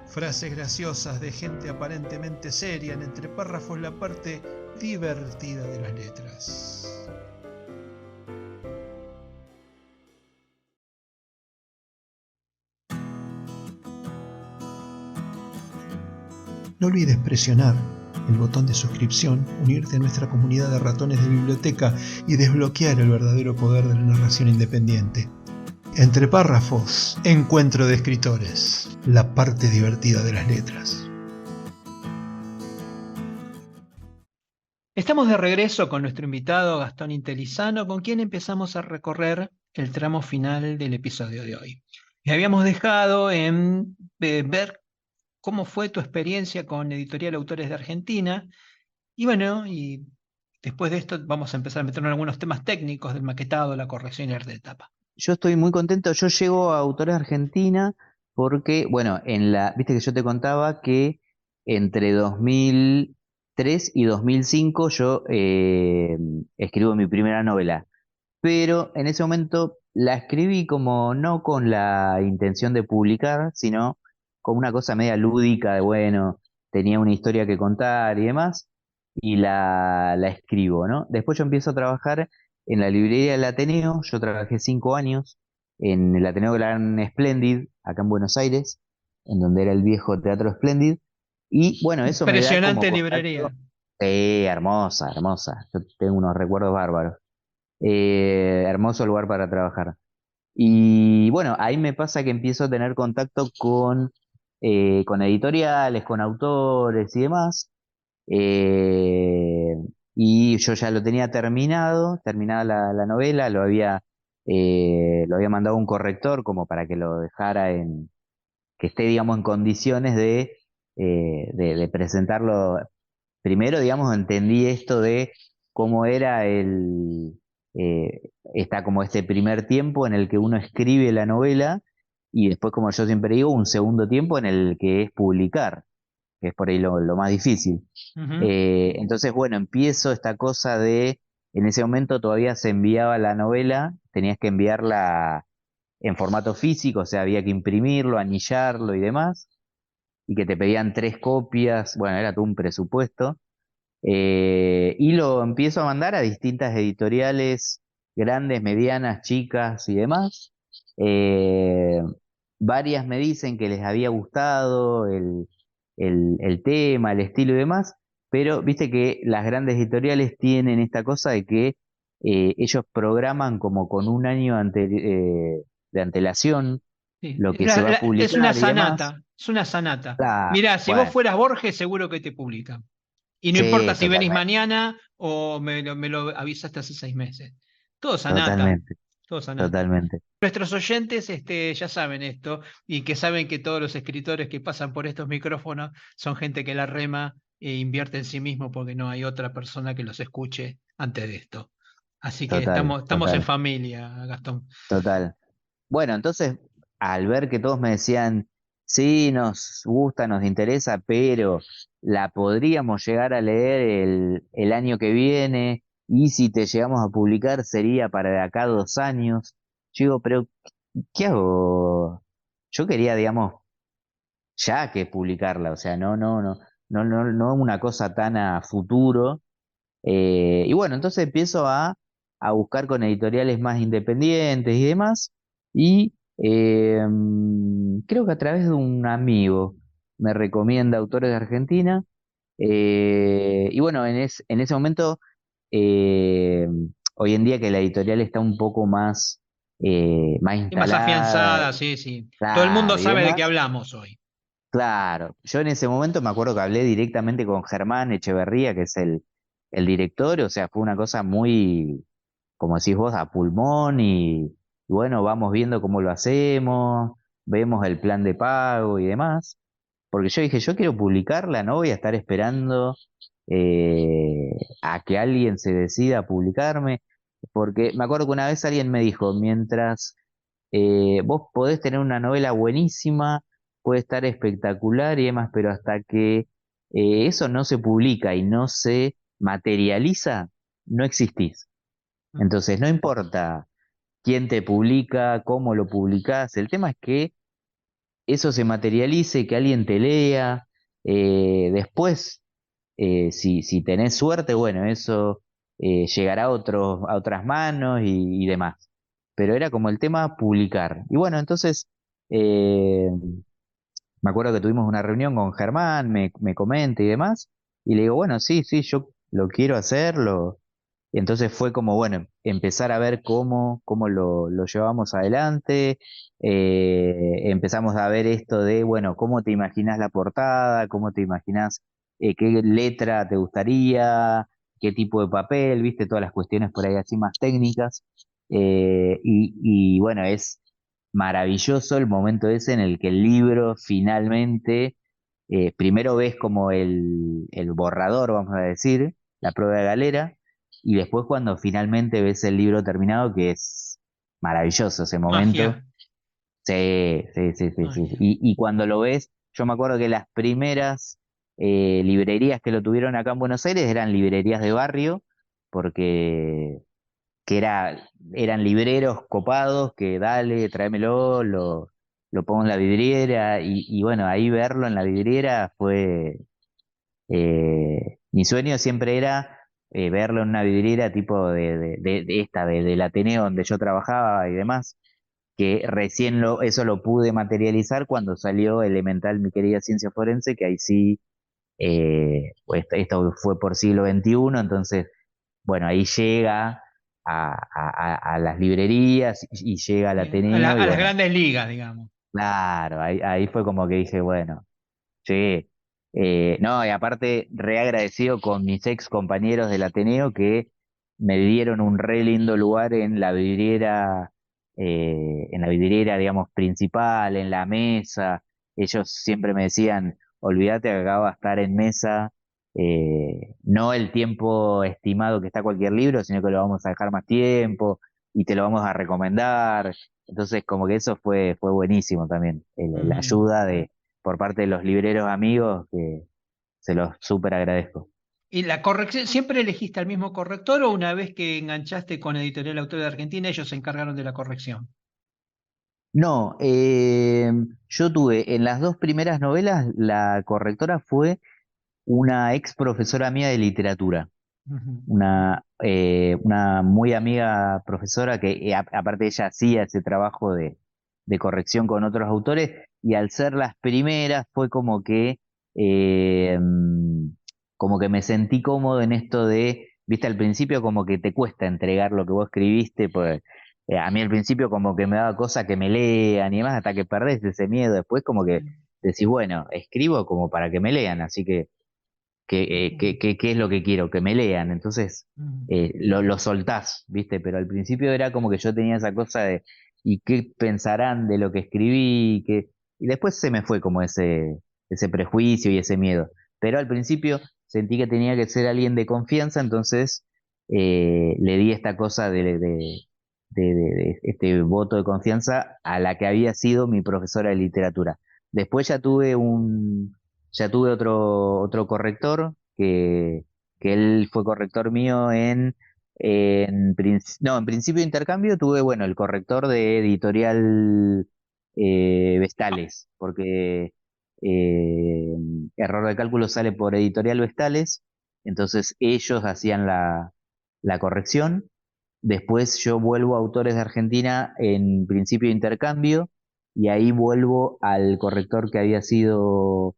Frases graciosas de gente aparentemente seria en Entre Párrafos, la parte divertida de las letras. No olvides presionar el botón de suscripción, unirte a nuestra comunidad de ratones de biblioteca y desbloquear el verdadero poder de la narración independiente. Entre Párrafos, encuentro de escritores, la parte divertida de las letras. Estamos de regreso con nuestro invitado Gastón Intelizano, con quien empezamos a recorrer el tramo final del episodio de hoy. Y habíamos dejado en ver cómo fue tu experiencia con Editorial Autores de Argentina. Y bueno, y después de esto vamos a empezar a meternos en algunos temas técnicos del maquetado, la corrección y el arte de tapa. Yo estoy muy contento. Yo llego a Autores Argentina porque, bueno, viste que yo te contaba que entre 2003 y 2005 yo escribo mi primera novela. Pero en ese momento la escribí como no con la intención de publicar, sino como una cosa media lúdica de, bueno, tenía una historia que contar y demás, y la escribo, ¿no? Después yo empiezo a trabajar en la librería del Ateneo. Yo trabajé 5 años en el Ateneo Gran Splendid, acá en Buenos Aires, en donde era el viejo Teatro Splendid, y bueno, eso me da como Impresionante contacto. librería. Hermosa, hermosa. Yo tengo unos recuerdos bárbaros. Hermoso lugar para trabajar. Y bueno, ahí me pasa que empiezo a tener contacto con editoriales, con autores y demás. Eh, y yo ya lo tenía terminada la novela, lo había mandado a un corrector como para que lo dejara que esté, digamos, en condiciones de presentarlo. Primero, digamos, entendí esto de cómo era está como este primer tiempo en el que uno escribe la novela y después, como yo siempre digo, un segundo tiempo en el que es publicar, que es por ahí lo más difícil. Ujú. Entonces, bueno, empiezo esta cosa en ese momento todavía se enviaba la novela, tenías que enviarla en formato físico, o sea, había que imprimirlo, anillarlo y demás, y que te pedían 3 copias, bueno, era todo un presupuesto. Y lo empiezo a mandar a distintas editoriales, grandes, medianas, chicas y demás. Eh, Varias me dicen que les había gustado el tema, el estilo y demás, pero viste que las grandes editoriales tienen esta cosa de que ellos programan como con un año de antelación Sí. lo que se va a Es una publicar y demás. sanata, es una sanata. Ah, Mirá, si vos bueno, fueras Borges, seguro que te publican. Y no importa sí, si venís totalmente, mañana o me lo avisaste hace 6 meses. Todo sanata, totalmente, todo sanata. totalmente. Nuestros oyentes ya saben esto y que saben que todos los escritores que pasan por estos micrófonos son gente que la rema e invierte en sí mismo porque no hay otra persona que los escuche antes de esto. Así que Total, estamos en total, familia, Gastón. total. Bueno, entonces, al ver que todos me decían, sí, nos gusta, nos interesa, pero la podríamos llegar a leer el año que viene, y si te llegamos a publicar sería para de acá a 2 años. Yo digo, pero ¿qué hago? Yo quería, digamos, ya que publicarla, o sea, no una cosa tan a futuro. Y bueno, entonces empiezo a buscar con editoriales más independientes y demás. Y creo que a través de un amigo me recomienda autores de Argentina. Y bueno, en ese momento, eh, hoy en día que la editorial está un poco más Y más instalada, afianzada, sí, sí. Todo el mundo claro, y sabe de qué demás. hablamos hoy. Claro, yo en ese momento me acuerdo que hablé directamente con Germán Echeverría, que es el director. O sea, fue una cosa muy, como decís vos, a pulmón, y bueno, vamos viendo cómo lo hacemos, vemos el plan de pago y demás, porque yo dije, yo quiero publicarla, no voy a estar esperando a que alguien se decida a publicarme, porque me acuerdo que una vez alguien me dijo, mientras vos podés tener una novela buenísima, puede estar espectacular y demás, pero hasta que eso no se publica y no se materializa, no existís. Entonces, no importa quién te publica, cómo lo publicás, el tema es que eso se materialice, que alguien te lea. Después, si tenés suerte, bueno, eso llegará a otras manos y demás. Pero era como el tema publicar. Y bueno, entonces eh, me acuerdo que tuvimos una reunión con Germán, me comenta y demás, y le digo, bueno, sí, sí, yo lo quiero hacerlo. Y entonces fue como, bueno, empezar a ver cómo lo llevamos adelante. Empezamos a ver esto de, bueno, cómo te imaginas la portada, cómo te imaginas qué letra te gustaría, qué tipo de papel, viste, todas las cuestiones por ahí así más técnicas. Y bueno, es maravilloso el momento ese en el que el libro finalmente, primero ves como el borrador, vamos a decir, la prueba de galera, y después cuando finalmente ves el libro terminado, que es maravilloso ese momento. Magia, Sí, sí, sí, sí, sí. magia. Y cuando lo ves, yo me acuerdo que las primeras librerías que lo tuvieron acá en Buenos Aires eran librerías de barrio, porque que eran libreros copados que dale, tráemelo, lo pongo en la vidriera y bueno, ahí verlo en la vidriera fue, mi sueño siempre era verlo en una vidriera tipo de esta, del Ateneo donde yo trabajaba y demás, que recién eso lo pude materializar cuando salió Elemental, mi querida ciencia forense, que ahí sí, pues esto fue por siglo XXI, entonces bueno, ahí llega a las librerías y llega al Ateneo y A las bueno, grandes ligas, digamos. claro, ahí fue como que dije, bueno, sí. No, y aparte, re agradecido con mis ex compañeros del Ateneo que me dieron un re lindo lugar en la vidriera, digamos, principal, en la mesa. Ellos siempre me decían, olvídate que acá va a estar en mesa, no el tiempo estimado que está cualquier libro, sino que lo vamos a dejar más tiempo y te lo vamos a recomendar. Entonces, como que eso fue buenísimo también, la Ujú. ayuda por parte de los libreros amigos, que se los súper agradezco. ¿Y la corrección, siempre elegiste al mismo corrector o una vez que enganchaste con Editorial Autor de Argentina, ellos se encargaron de la corrección? No, yo tuve en las dos primeras novelas, la correctora fue una ex profesora mía de literatura, Ujú. una muy amiga profesora que aparte ella hacía ese trabajo de corrección con otros autores y al ser las primeras fue eh, mm, como que me sentí cómodo en esto de, viste, al principio como que te cuesta entregar lo que vos escribiste, pues a mí al principio como que me daba cosa que me lean y demás hasta que perdés ese miedo, después como que decís, bueno, escribo como para que me lean, así que qué es lo que quiero, que me lean. Entonces, Ujú. lo soltás, ¿viste? Pero al principio era como que yo tenía esa cosa de, ¿y qué pensarán de lo que escribí? Y después se me fue como ese prejuicio y ese miedo. Pero al principio sentí que tenía que ser alguien de confianza, entonces le di esta cosa de este voto de confianza a la que había sido mi profesora de literatura. Después ya tuve otro corrector que él fue corrector mío no, en principio de intercambio tuve, bueno, el corrector de editorial Vestales, porque eh, Error de Cálculo sale por editorial Vestales, entonces ellos hacían la corrección. Después yo vuelvo a Autores de Argentina en principio de intercambio y ahí vuelvo al corrector que había sido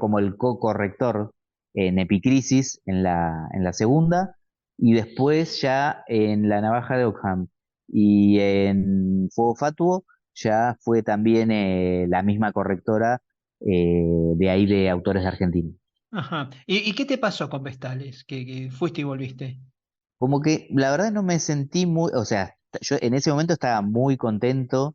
como el co-corrector en Epicrisis en la segunda y después ya en La Navaja de Ockham y en Fuego Fatuo ya fue también la misma correctora de ahí de Autores de Argentina. Ajá. ¿Y qué te pasó con Vestales? Que fuiste y volviste. Como que la verdad no me sentí muy, o sea, yo en ese momento estaba muy contento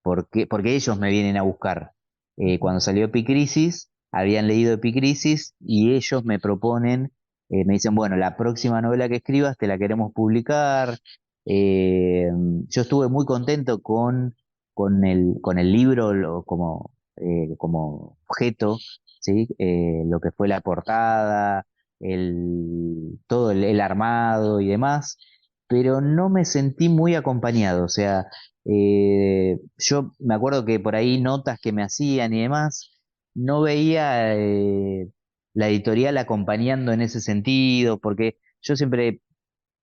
porque ellos me vienen a buscar. Ujú. Cuando salió Epicrisis, habían leído Epicrisis y ellos me proponen, me dicen, bueno, la próxima novela que escribas te la queremos publicar. Eh, yo estuve muy contento con el libro como objeto, ¿sí? Lo que fue la portada, todo el armado y demás. pero no me sentí muy acompañado. O sea, yo me acuerdo que por ahí notas que me hacían y demás, no veía la editorial acompañando en ese sentido, porque yo siempre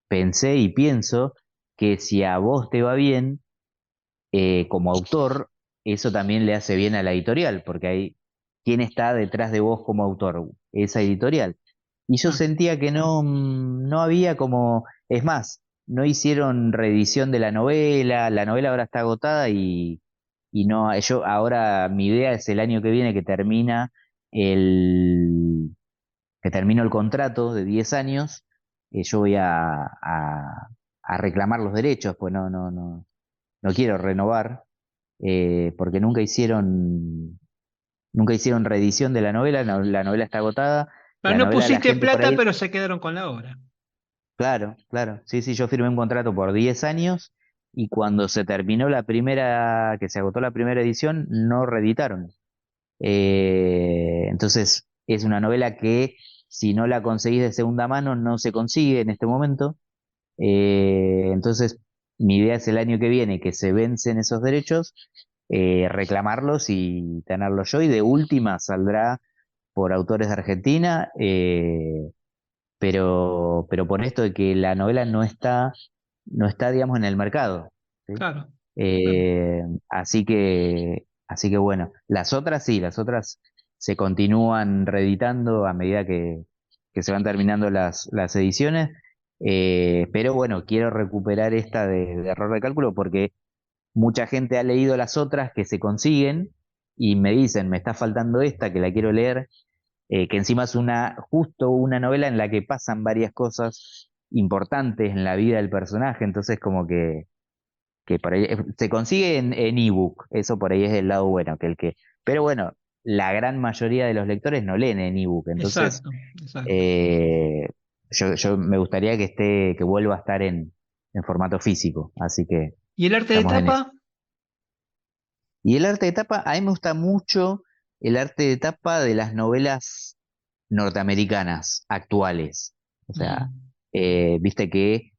pensé y pienso que si a vos te va bien como autor, eso también le hace bien a la editorial, porque hay quién está detrás de vos como autor, esa editorial. Y yo Ah, sentía que no había como, es más, no hicieron reedición de la novela ahora está agotada y no, yo ahora mi idea es el año que viene el, que termino el contrato de 10 años, yo voy a reclamar los derechos, pues no quiero renovar, porque nunca hicieron reedición de la novela, la novela está agotada, pero la no novela la pusiste gente por plata, ahí, pero se quedaron con la obra. claro, claro, sí, sí, yo firmé un contrato por 10 años y cuando se terminó que se agotó la primera edición, no reeditaron. Entonces, es una novela que si no la conseguís de segunda mano, no se consigue en este momento. Entonces, mi idea es el año que viene que se vencen esos derechos, reclamarlos y tenerlos yo, y de última saldrá por autores de Argentina, pero por esto de que la novela no está, digamos, en el mercado, ¿sí? Claro, claro. Así que bueno, las otras sí, las otras se continúan reeditando a medida que se van terminando las ediciones, pero bueno, quiero recuperar esta de error de cálculo porque mucha gente ha leído las otras que se consiguen y me dicen, me está faltando esta que la quiero leer, que encima es justo una novela en la que pasan varias cosas importantes en la vida del personaje, entonces como que por ahí se consigue en ebook, eso por ahí es el lado bueno, pero bueno, la gran mayoría de los lectores no leen en ebook, entonces Exacto, exacto. eh, yo me gustaría que vuelva a estar en formato físico, así que ¿Y el arte de estamos en eso. tapa? Y el arte de tapa, a mí me gusta mucho el arte de tapa de las novelas norteamericanas actuales. O sea, Mm. viste que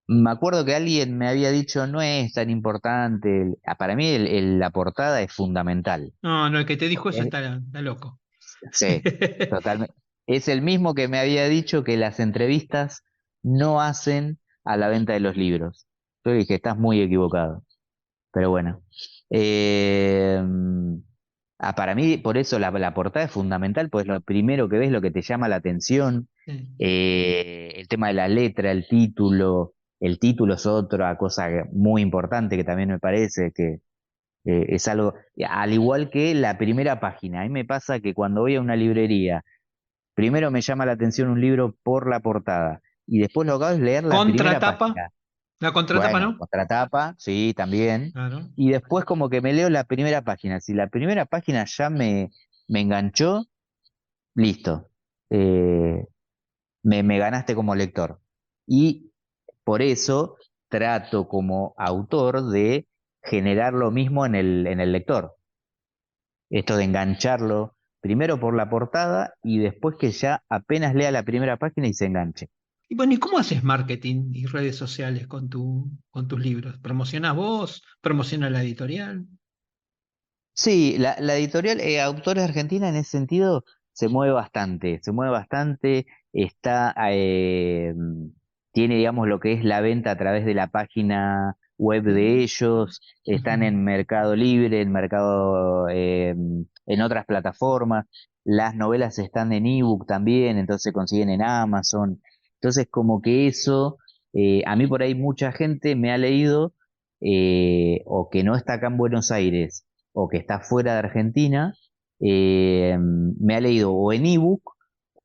me acuerdo que alguien me había dicho, no es tan importante. Para mí la portada es fundamental. No, no, el que te dijo eso Es- está loco. sí, totalmente. Es el mismo que me había dicho que las entrevistas no hacen a la venta de los libros. Yo dije, estás muy equivocado. Pero bueno. Eh, para mí, por eso la portada es fundamental, pues lo primero que ves, lo que te llama la atención, Sí. el tema de la letra, el título es otra cosa muy importante que también me parece que es algo, al igual que la primera página. A mí me pasa que cuando voy a una librería, primero me llama la atención un libro por la portada y después lo que hago es leer la primera Contratapa. página. La contratapa, Bueno, ¿no? contratapa, sí, también. Claro. Y después como que me leo la primera página. Si la primera página ya me enganchó, listo. Eh, me ganaste como lector. Y por eso trato como autor de generar lo mismo en el lector. Esto de engancharlo primero por la portada y después que ya apenas lea la primera página y se enganche. Y bueno, ¿y cómo haces marketing y redes sociales con tus libros? ¿Promocionás vos? ¿Promocionas la editorial? Sí, la editorial Autores de Argentina en ese sentido se mueve bastante, tiene, digamos, lo que es la venta a través de la página web de ellos, están Ujú. en Mercado Libre, en otras plataformas, las novelas están en ebook también, entonces se consiguen en Amazon, entonces como que eso, a mí por ahí mucha gente me ha leído, o que no está acá en Buenos Aires o que está fuera de Argentina, me ha leído o en ebook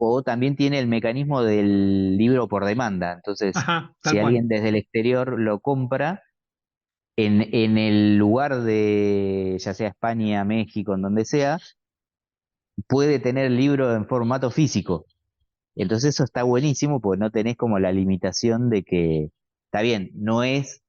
o también tiene el mecanismo del libro por demanda. Entonces, Ajá, tal si cual. alguien desde el exterior lo compra, en el lugar de, ya sea España, México, en donde sea, puede tener el libro en formato físico. Entonces eso está buenísimo porque no tenés como la limitación de que, está bien, no es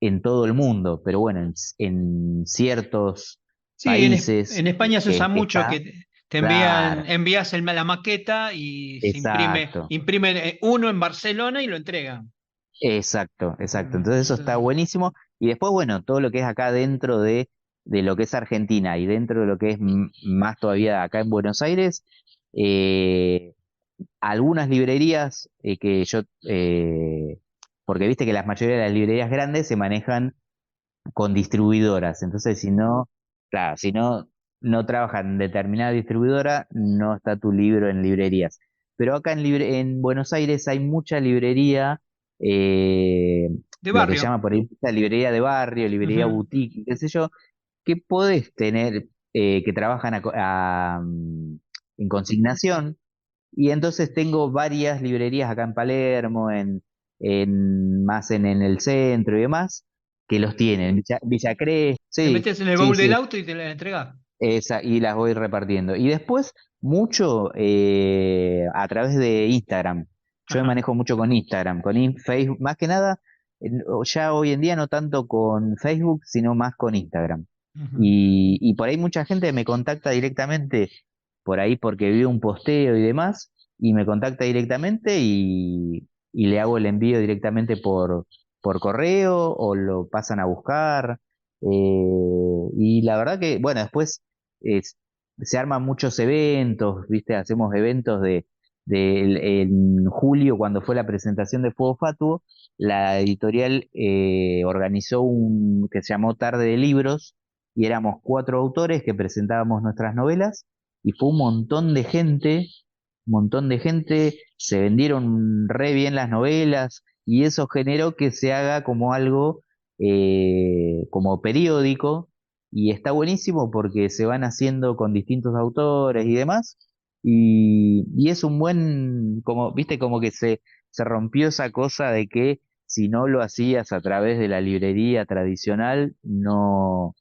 en todo el mundo, pero bueno, en ciertos Sí, países en España se usa que mucho está, que te claro, envías la maqueta y se exacto. imprime uno en Barcelona y lo entregan. Exacto, exacto. Entonces eso está buenísimo. Y después, bueno, todo lo que es acá dentro de lo que es Argentina y dentro de lo que es más todavía acá en Buenos Aires, eh, algunas librerías que yo, porque viste que la mayoría de las librerías grandes se manejan con distribuidoras. Entonces, si no, claro, si no, no trabajan en determinada distribuidora, no está tu libro en librerías. Pero acá en Buenos Aires hay mucha librería, eh, De lo que se barrio. llama por ahí la librería de barrio, librería Ujú. boutique, qué sé yo, que podés tener, que trabajan en consignación. Y entonces tengo varias librerías acá en Palermo, más en el centro y demás, que los tienen. Villa Crespo, Te sí, metes en el sí, baúl del sí, auto y te la entregás. y las voy repartiendo. Y después, mucho a través de Instagram. Yo me Ajá. manejo mucho con Instagram, Facebook, más que nada, ya hoy en día no tanto con Facebook, sino más con Instagram. Ujú. Y por ahí mucha gente me contacta directamente, por ahí porque vio un posteo y demás, y me contacta directamente y le hago el envío directamente por correo o lo pasan a buscar. Y la verdad que, bueno, después es- se arman muchos eventos, ¿viste? Hacemos eventos en julio, cuando fue la presentación de Fuego Fatuo, la editorial organizó un que se llamó Tarde de Libros, y éramos 4 autores que presentábamos nuestras novelas, y fue un montón de gente, se vendieron re bien las novelas, y eso generó que se haga como algo como periódico, y está buenísimo porque se van haciendo con distintos autores y demás, y es un buen, como, viste, como que se rompió esa cosa de que si no lo hacías a través de la librería tradicional, no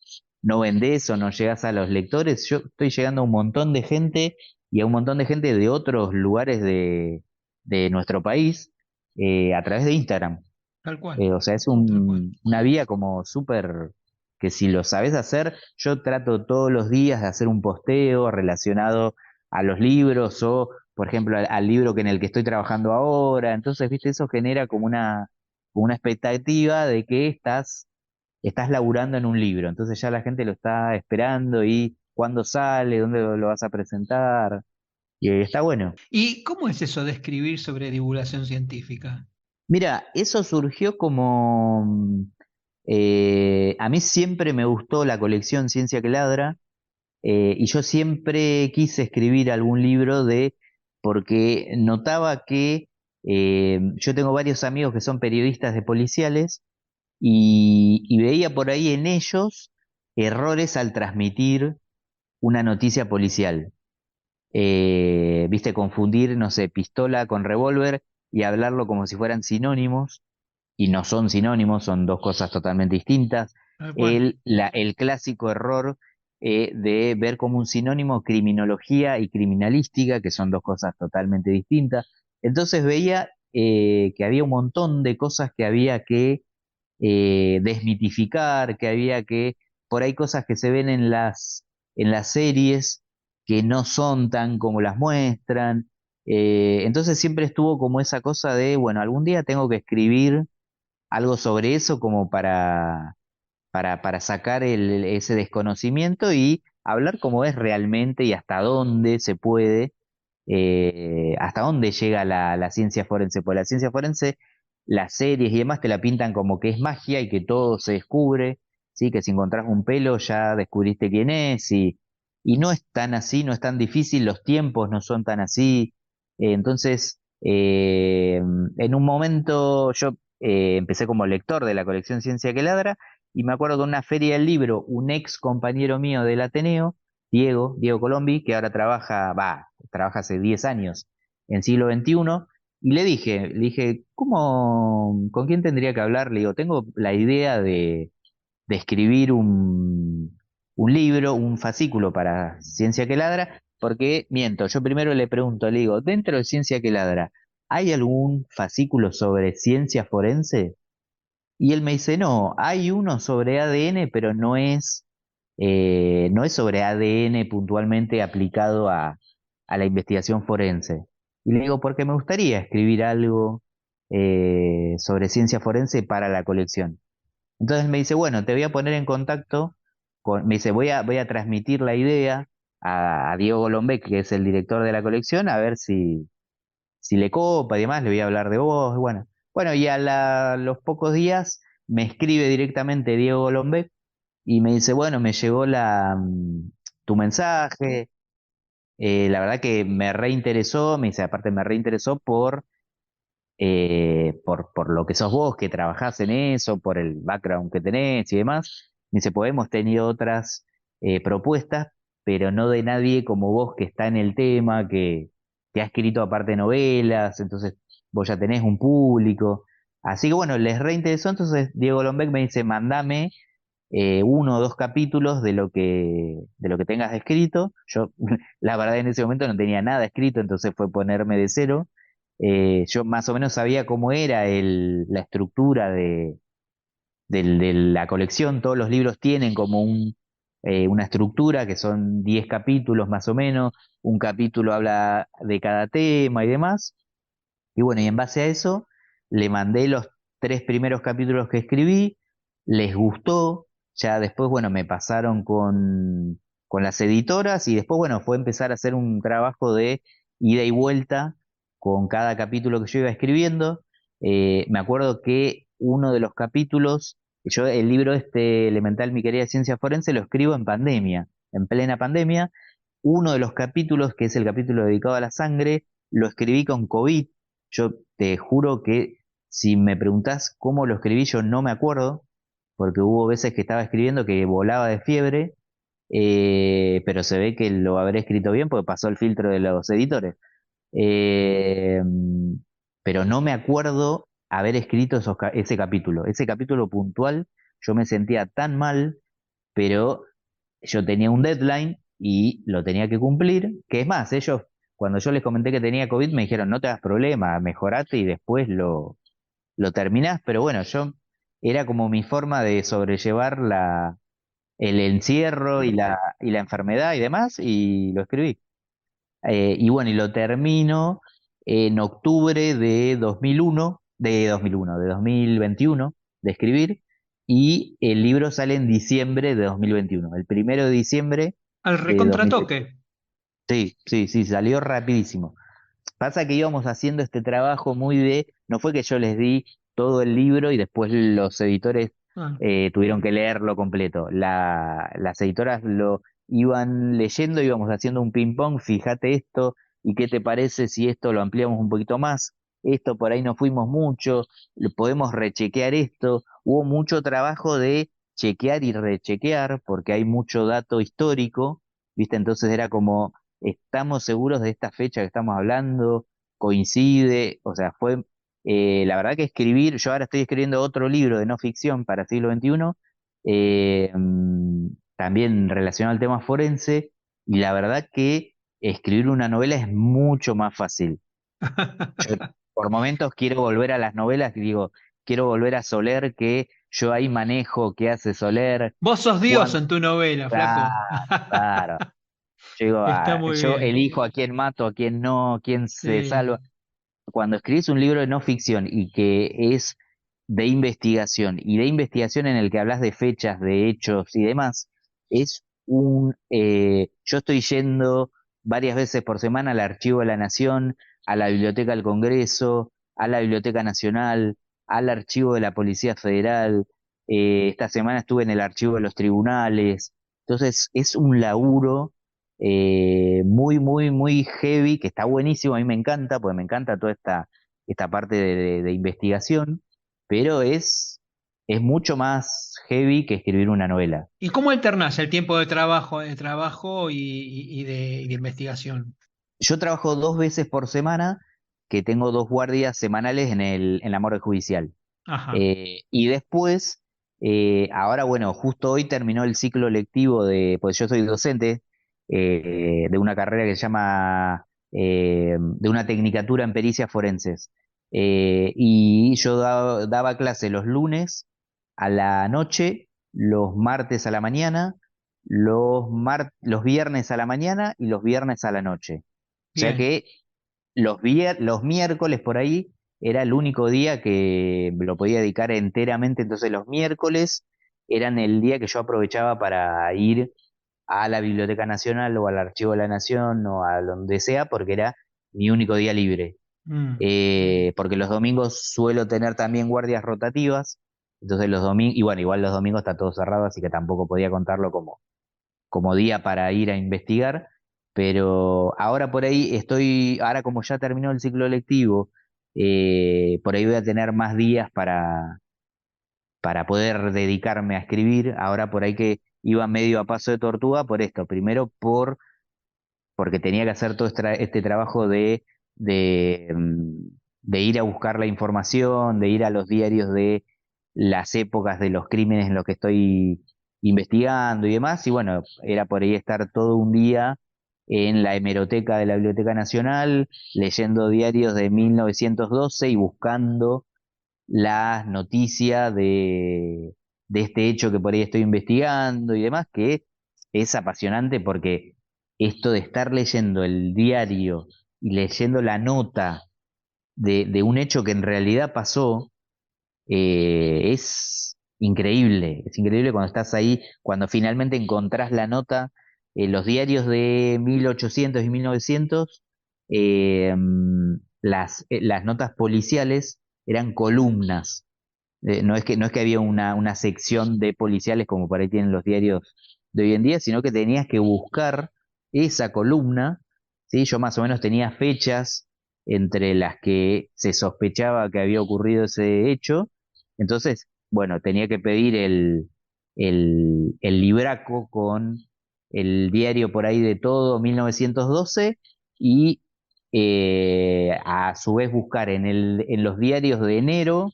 vendés o no llegás a los lectores. Yo estoy llegando a un montón de gente y a un montón de gente de otros lugares de nuestro país a través de Instagram. Tal cual, O sea, es tal cual. una vía como súper que si lo sabes hacer, yo trato todos los días de hacer un posteo relacionado a los libros o, por ejemplo, al libro en el que estoy trabajando ahora. Entonces, viste, eso genera como una expectativa de que estás laburando en un libro. Entonces ya la gente lo está esperando y cuándo sale, dónde lo vas a presentar. Y está bueno. ¿Y cómo es eso de escribir sobre divulgación científica? Mira, eso surgió como... a mí siempre me gustó la colección Ciencia que Ladra, y yo siempre quise escribir algún libro porque notaba que yo tengo varios amigos que son periodistas de policiales y veía por ahí en ellos errores al transmitir una noticia policial. Viste, confundir, no sé, pistola con revólver y hablarlo como si fueran sinónimos, y no son sinónimos, son dos cosas totalmente distintas. Tal cual. El clásico error de ver como un sinónimo criminología y criminalística, que son dos cosas totalmente distintas. Entonces veía que había un montón de cosas que había que desmitificar, que había que, por ahí cosas que se ven en las series que no son tan como las muestran. Entonces siempre estuvo como esa cosa de, bueno, algún día tengo que escribir algo sobre eso como para sacar ese desconocimiento y hablar cómo es realmente y hasta dónde se puede, hasta dónde llega la ciencia forense. Pues la ciencia forense, las series y demás te la pintan como que es magia y que todo se descubre, ¿sí? Que si encontrás un pelo ya descubriste quién es, y no es tan así, no es tan difícil, los tiempos no son tan así. Entonces, en un momento yo empecé como lector de la colección Ciencia que Ladra, y me acuerdo de una feria del libro, un ex compañero mío del Ateneo, Diego Colombi, que ahora trabaja hace 10 años en siglo XXI, y le dije, ¿con quién tendría que hablar? Le digo, tengo la idea de escribir un libro, un fascículo para Ciencia que Ladra, porque, miento, yo primero le pregunto, le digo, dentro de Ciencia que Ladra, ¿hay algún fascículo sobre ciencia forense? Y él me dice, no, hay uno sobre ADN, pero no es sobre ADN puntualmente aplicado a la investigación forense. Y le digo, porque me gustaría escribir algo sobre ciencia forense para la colección. Entonces me dice, bueno, te voy a poner en contacto me dice, voy a transmitir la idea a Diego Golombek, que es el director de la colección, a ver si le copa y demás, le voy a hablar de vos, y bueno, y los pocos días me escribe directamente Diego Golombek y me dice, bueno, me llegó tu mensaje, la verdad que me reinteresó, me dice, aparte me reinteresó por lo que sos vos, que trabajás en eso, por el background que tenés y demás. Me dice, pues hemos tenido otras propuestas, pero no de nadie como vos que está en el tema, que ha escrito aparte novelas, entonces vos ya tenés un público. Así que bueno, les reinteresó, entonces Diego Lombeck me dice, mandame 1 o 2 capítulos de lo que tengas escrito. Yo, la verdad, en ese momento no tenía nada escrito, entonces fue ponerme de cero. Yo más o menos sabía cómo era la estructura de la colección. Todos los libros tienen como una estructura que son 10 capítulos más o menos. Un capítulo habla de cada tema y demás. Y bueno, y en base a eso le mandé los 3 primeros capítulos que escribí, les gustó, ya después, bueno, me pasaron con las editoras y después, bueno, fue empezar a hacer un trabajo de ida y vuelta con cada capítulo que yo iba escribiendo. Me acuerdo que uno de los capítulos, yo el libro este, Elemental, mi querida ciencia forense, lo escribo en pandemia, en plena pandemia. Uno de los capítulos, que es el capítulo dedicado a la sangre, lo escribí con COVID. Yo te juro que si me preguntás cómo lo escribí, yo no me acuerdo, porque hubo veces que estaba escribiendo que volaba de fiebre, pero se ve que lo habré escrito bien porque pasó el filtro de los editores. Eh, pero no me acuerdo haber escrito ese capítulo. Ese capítulo puntual, yo me sentía tan mal, pero yo tenía un deadline y lo tenía que cumplir, que es más, ellos, cuando yo les comenté que tenía COVID, me dijeron, no te hagas problema, mejorate y después lo terminás, pero bueno, yo era como mi forma de sobrellevar el encierro y la enfermedad y demás, y lo escribí. Y bueno, y lo termino en octubre de 2021, de escribir, y el libro sale en diciembre de 2021, el 1 de diciembre Al de 2021. recontratoque. Sí, sí, sí, salió rapidísimo. Pasa que íbamos haciendo este trabajo no fue que yo les di todo el libro y después los editores Ah. tuvieron que leerlo completo. Las editoras lo iban leyendo, íbamos haciendo un ping pong, fíjate esto, y qué te parece si esto lo ampliamos un poquito más, esto por ahí no fuimos mucho, podemos rechequear esto. Hubo mucho trabajo de chequear y rechequear porque hay mucho dato histórico, ¿viste? Entonces era como estamos seguros de esta fecha que estamos hablando, coincide, o sea, la verdad que yo ahora estoy escribiendo otro libro de no ficción para siglo XXI, también relacionado al tema forense, y la verdad que escribir una novela es mucho más fácil. Yo por momentos quiero volver a las novelas, y digo, quiero volver a Soler, que yo ahí manejo qué hace Soler, Vos sos Dios cuán, en tu novela, claro, flaco. claro. Yo digo, Está muy yo bien. elijo a quién mato, a quién no, quién se Sí. salva. Cuando escribís un libro de no ficción y que es de investigación en el que hablas de fechas, de hechos y demás, yo estoy yendo varias veces por semana al Archivo de la Nación, a la Biblioteca del Congreso, a la Biblioteca Nacional, al Archivo de la Policía Federal. Esta semana estuve en el Archivo de los Tribunales. Entonces es un laburo muy, muy, muy heavy, que está buenísimo, a mí me encanta, porque me encanta toda esta parte de investigación, pero es mucho más heavy que escribir una novela. ¿Y cómo alternás el tiempo de trabajo y de investigación? Yo trabajo 2 veces por semana, que tengo 2 guardias semanales en la morgue judicial. Ajá. Y después, ahora bueno, justo hoy terminó el ciclo lectivo pues yo soy docente de una carrera que se llama, de una tecnicatura en pericias forenses. Y yo daba clase los lunes a la noche, los martes a la mañana, los viernes a la mañana y los viernes a la noche. O sea Bien. que los miércoles por ahí era el único día que me lo podía dedicar enteramente, entonces los miércoles eran el día que yo aprovechaba para ir a la Biblioteca Nacional o al Archivo de la Nación o a donde sea, porque era mi único día libre. Mm. Porque los domingos suelo tener también guardias rotativas, entonces los domingos, y bueno, igual los domingos está todo cerrado, así que tampoco podía contarlo como día para ir a investigar, pero ahora por ahí estoy, ahora como ya terminó el ciclo lectivo, por ahí voy a tener más días para poder dedicarme a escribir, ahora por ahí que iba medio a paso de tortuga por esto, primero porque tenía que hacer todo este trabajo de, mm, de ir a buscar la información, de ir a los diarios de las épocas de los crímenes en los que estoy investigando y demás, y bueno, era por ahí estar todo un día en la hemeroteca de la Biblioteca Nacional, leyendo diarios de 1912 y buscando las noticias de este hecho que por ahí estoy investigando y demás, que es apasionante porque esto de estar leyendo el diario y leyendo la nota de un hecho que en realidad pasó, es increíble cuando estás ahí, cuando finalmente encontrás la nota, los diarios de 1800 y 1900, las notas policiales eran columnas. No es que había una sección de policiales como por ahí tienen los diarios de hoy en día, sino que tenías que buscar esa columna, ¿sí? Yo más o menos tenía fechas entre las que se sospechaba que había ocurrido ese hecho, entonces, bueno, tenía que pedir el libraco con el diario por ahí de todo 1912 y a su vez buscar en los diarios de enero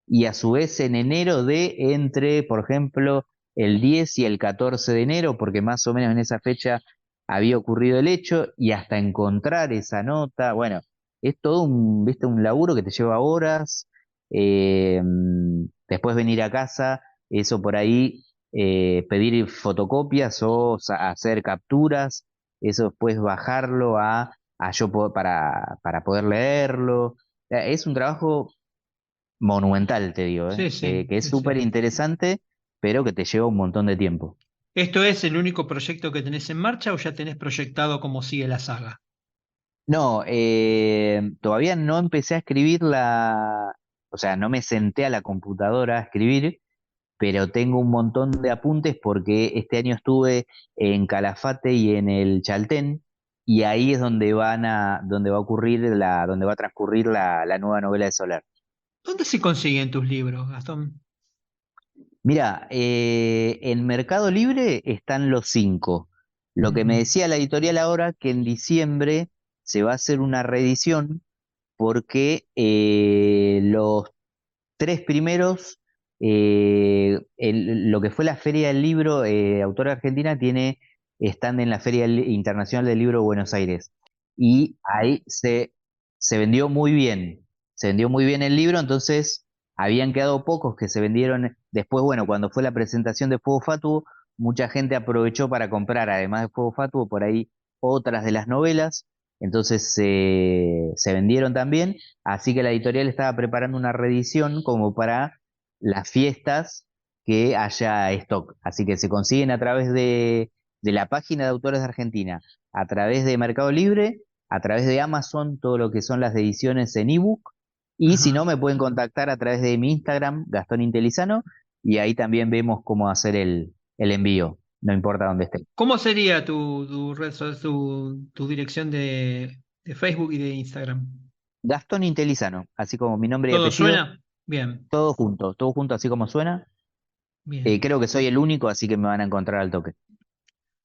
y a su vez en enero de entre, por ejemplo, el 10 y el 14 de enero, porque más o menos en esa fecha había ocurrido el hecho, y hasta encontrar esa nota, bueno, es todo ¿viste? Un laburo que te lleva horas, después venir a casa, eso por ahí, pedir fotocopias o hacer capturas, eso después bajarlo a para poder leerlo. Es un trabajo monumental, te digo, Sí, sí, que es sí, sí. súper interesante, pero que te lleva un montón de tiempo. ¿Esto es el único proyecto que tenés en marcha o ya tenés proyectado cómo sigue la saga? No, todavía no empecé a escribir o sea, no me senté a la computadora a escribir, pero tengo un montón de apuntes porque este año estuve en Calafate y en el Chaltén, y ahí es donde va a ocurrir donde va a transcurrir la nueva novela de Soler. ¿Dónde se consiguen tus libros, Gastón? Mira, en Mercado Libre están los 5. Lo que me Ujú. decía la editorial ahora, que en diciembre se va a hacer una reedición porque los 3 primeros, lo que fue la Feria del Libro, Autora Argentina, están en la Feria Internacional del Libro de Buenos Aires. Y ahí se vendió muy bien, se vendió muy bien el libro, entonces habían quedado pocos que se vendieron. Después, bueno, cuando fue la presentación de Fuego Fatuo, mucha gente aprovechó para comprar, además de Fuego Fatuo, por ahí otras de las novelas, entonces se vendieron también. Así que la editorial estaba preparando una reedición como para las fiestas que haya stock. Así que se consiguen a través de la página de Autores de Argentina, a través de Mercado Libre, a través de Amazon, todo lo que son las ediciones en ebook. Y si no, Ajá. me pueden contactar a través de mi Instagram, Gastón Intelizano, y ahí también vemos cómo hacer el envío, no importa dónde esté. ¿Cómo sería tu red, tu dirección de Facebook y de Instagram? Gastón Intelizano, así como mi nombre y ¿Todo apellido, suena? Bien, todo junto, así como suena. bien. Creo que soy el único, así que me van a encontrar al toque.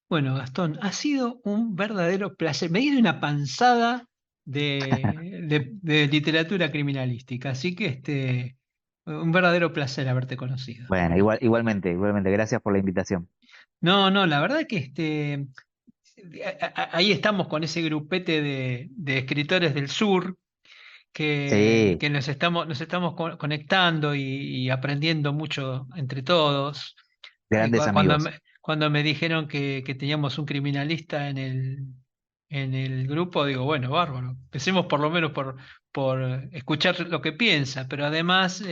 Bueno, Gastón, ha sido un verdadero placer. Me di una panzada de literatura criminalística, así que un verdadero placer haberte conocido. Bueno, igualmente, gracias por la invitación. No, no, la verdad que ahí estamos con ese grupete de escritores del sur Sí, que nos estamos conectando y aprendiendo mucho entre todos. grandes amigos. Cuando me dijeron que teníamos un criminalista en el grupo, digo, bueno, bárbaro. Empecemos por lo menos por escuchar lo que piensa, pero además,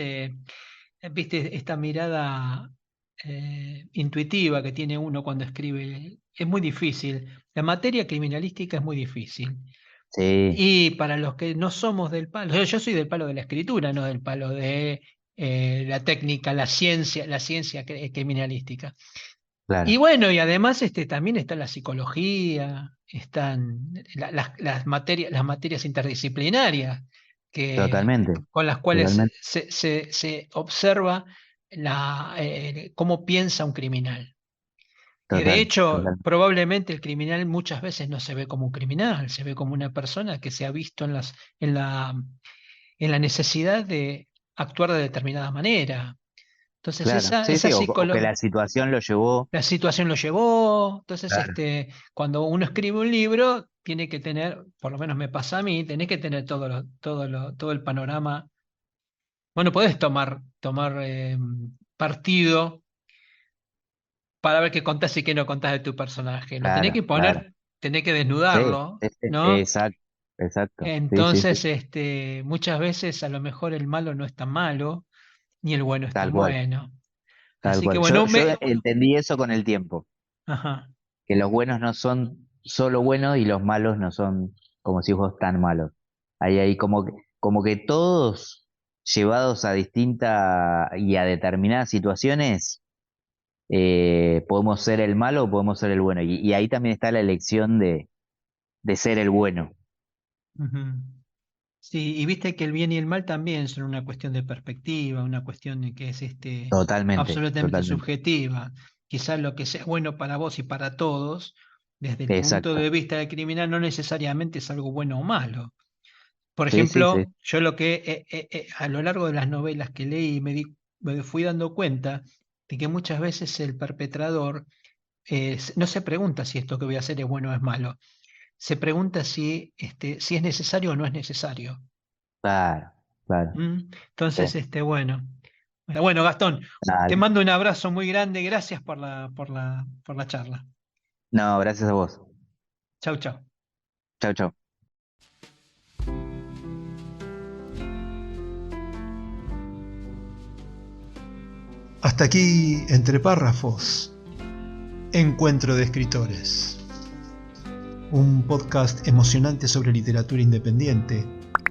viste, esta mirada intuitiva que tiene uno cuando escribe, es muy difícil. La materia criminalística es muy difícil. Sí, Y para los que no somos del palo, yo soy del palo de la escritura, no del palo de la técnica, la ciencia criminalística. Y claro, bueno, y además también está la psicología, están las materias interdisciplinarias totalmente, con las cuales totalmente, se observa cómo piensa un criminal. Y de hecho, totalmente. probablemente el criminal muchas veces no se ve como un criminal, se ve como una persona que se ha visto en la, en la necesidad de actuar de determinada manera. Entonces, Claro, sí, esa sí, o que psicología. la situación lo llevó. La situación lo llevó, entonces Claro, cuando uno escribe un libro, tiene que tener, por lo menos me pasa a mí, tenés que tener todo el panorama. Bueno, podés tomar partido para ver qué contás y qué no contás de tu personaje. Lo tenés claro, que claro. poner, tenés que Sí, desnudarlo, ¿no? exacto, exacto. Sí, sí, sí, Entonces, muchas veces a lo mejor el malo no es tan malo, ni el bueno es tal tan cual, bueno. tal Así que cual. bueno, Yo entendí eso con el tiempo, ajá. que los buenos no son solo buenos y los malos no son, como si vos, tan malos. Ahí como que todos llevados a distintas y a determinadas situaciones, podemos ser el malo o podemos ser el bueno. Y ahí también está la elección de ser el bueno. Ujú. Sí, y viste que el bien y el mal también son una cuestión de perspectiva, una cuestión de que es Totalmente, absolutamente totalmente. subjetiva. Quizás lo que sea bueno para vos y para todos, desde el punto Exacto. de vista del criminal, no necesariamente es algo bueno o malo. Por Sí, sí, sí. ejemplo, yo lo que a lo largo de las novelas que leí me fui dando cuenta de que muchas veces el perpetrador no se pregunta si esto que voy a hacer es bueno o es malo, se pregunta si es necesario o no es necesario. Claro, claro. Sí. Entonces, bueno. Bueno, Gastón, te Dale. mando un abrazo muy grande. Gracias por la charla. No, gracias a vos. Chau, chau. Chau, chau. Hasta aquí, entre párrafos, Encuentro de Escritores. Un podcast emocionante sobre literatura independiente.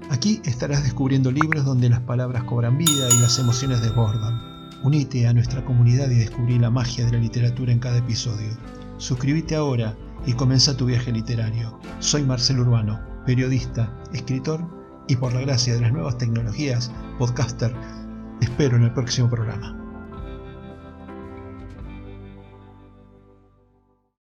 Aquí estarás descubriendo libros donde las palabras cobran vida y las emociones desbordan. Unite a nuestra comunidad y descubrí la magia de la literatura en cada episodio. Suscríbete ahora y comienza tu viaje literario. Soy Marcelo Urbano, periodista, escritor y por la gracia de las nuevas tecnologías, podcaster. Te espero en el próximo programa.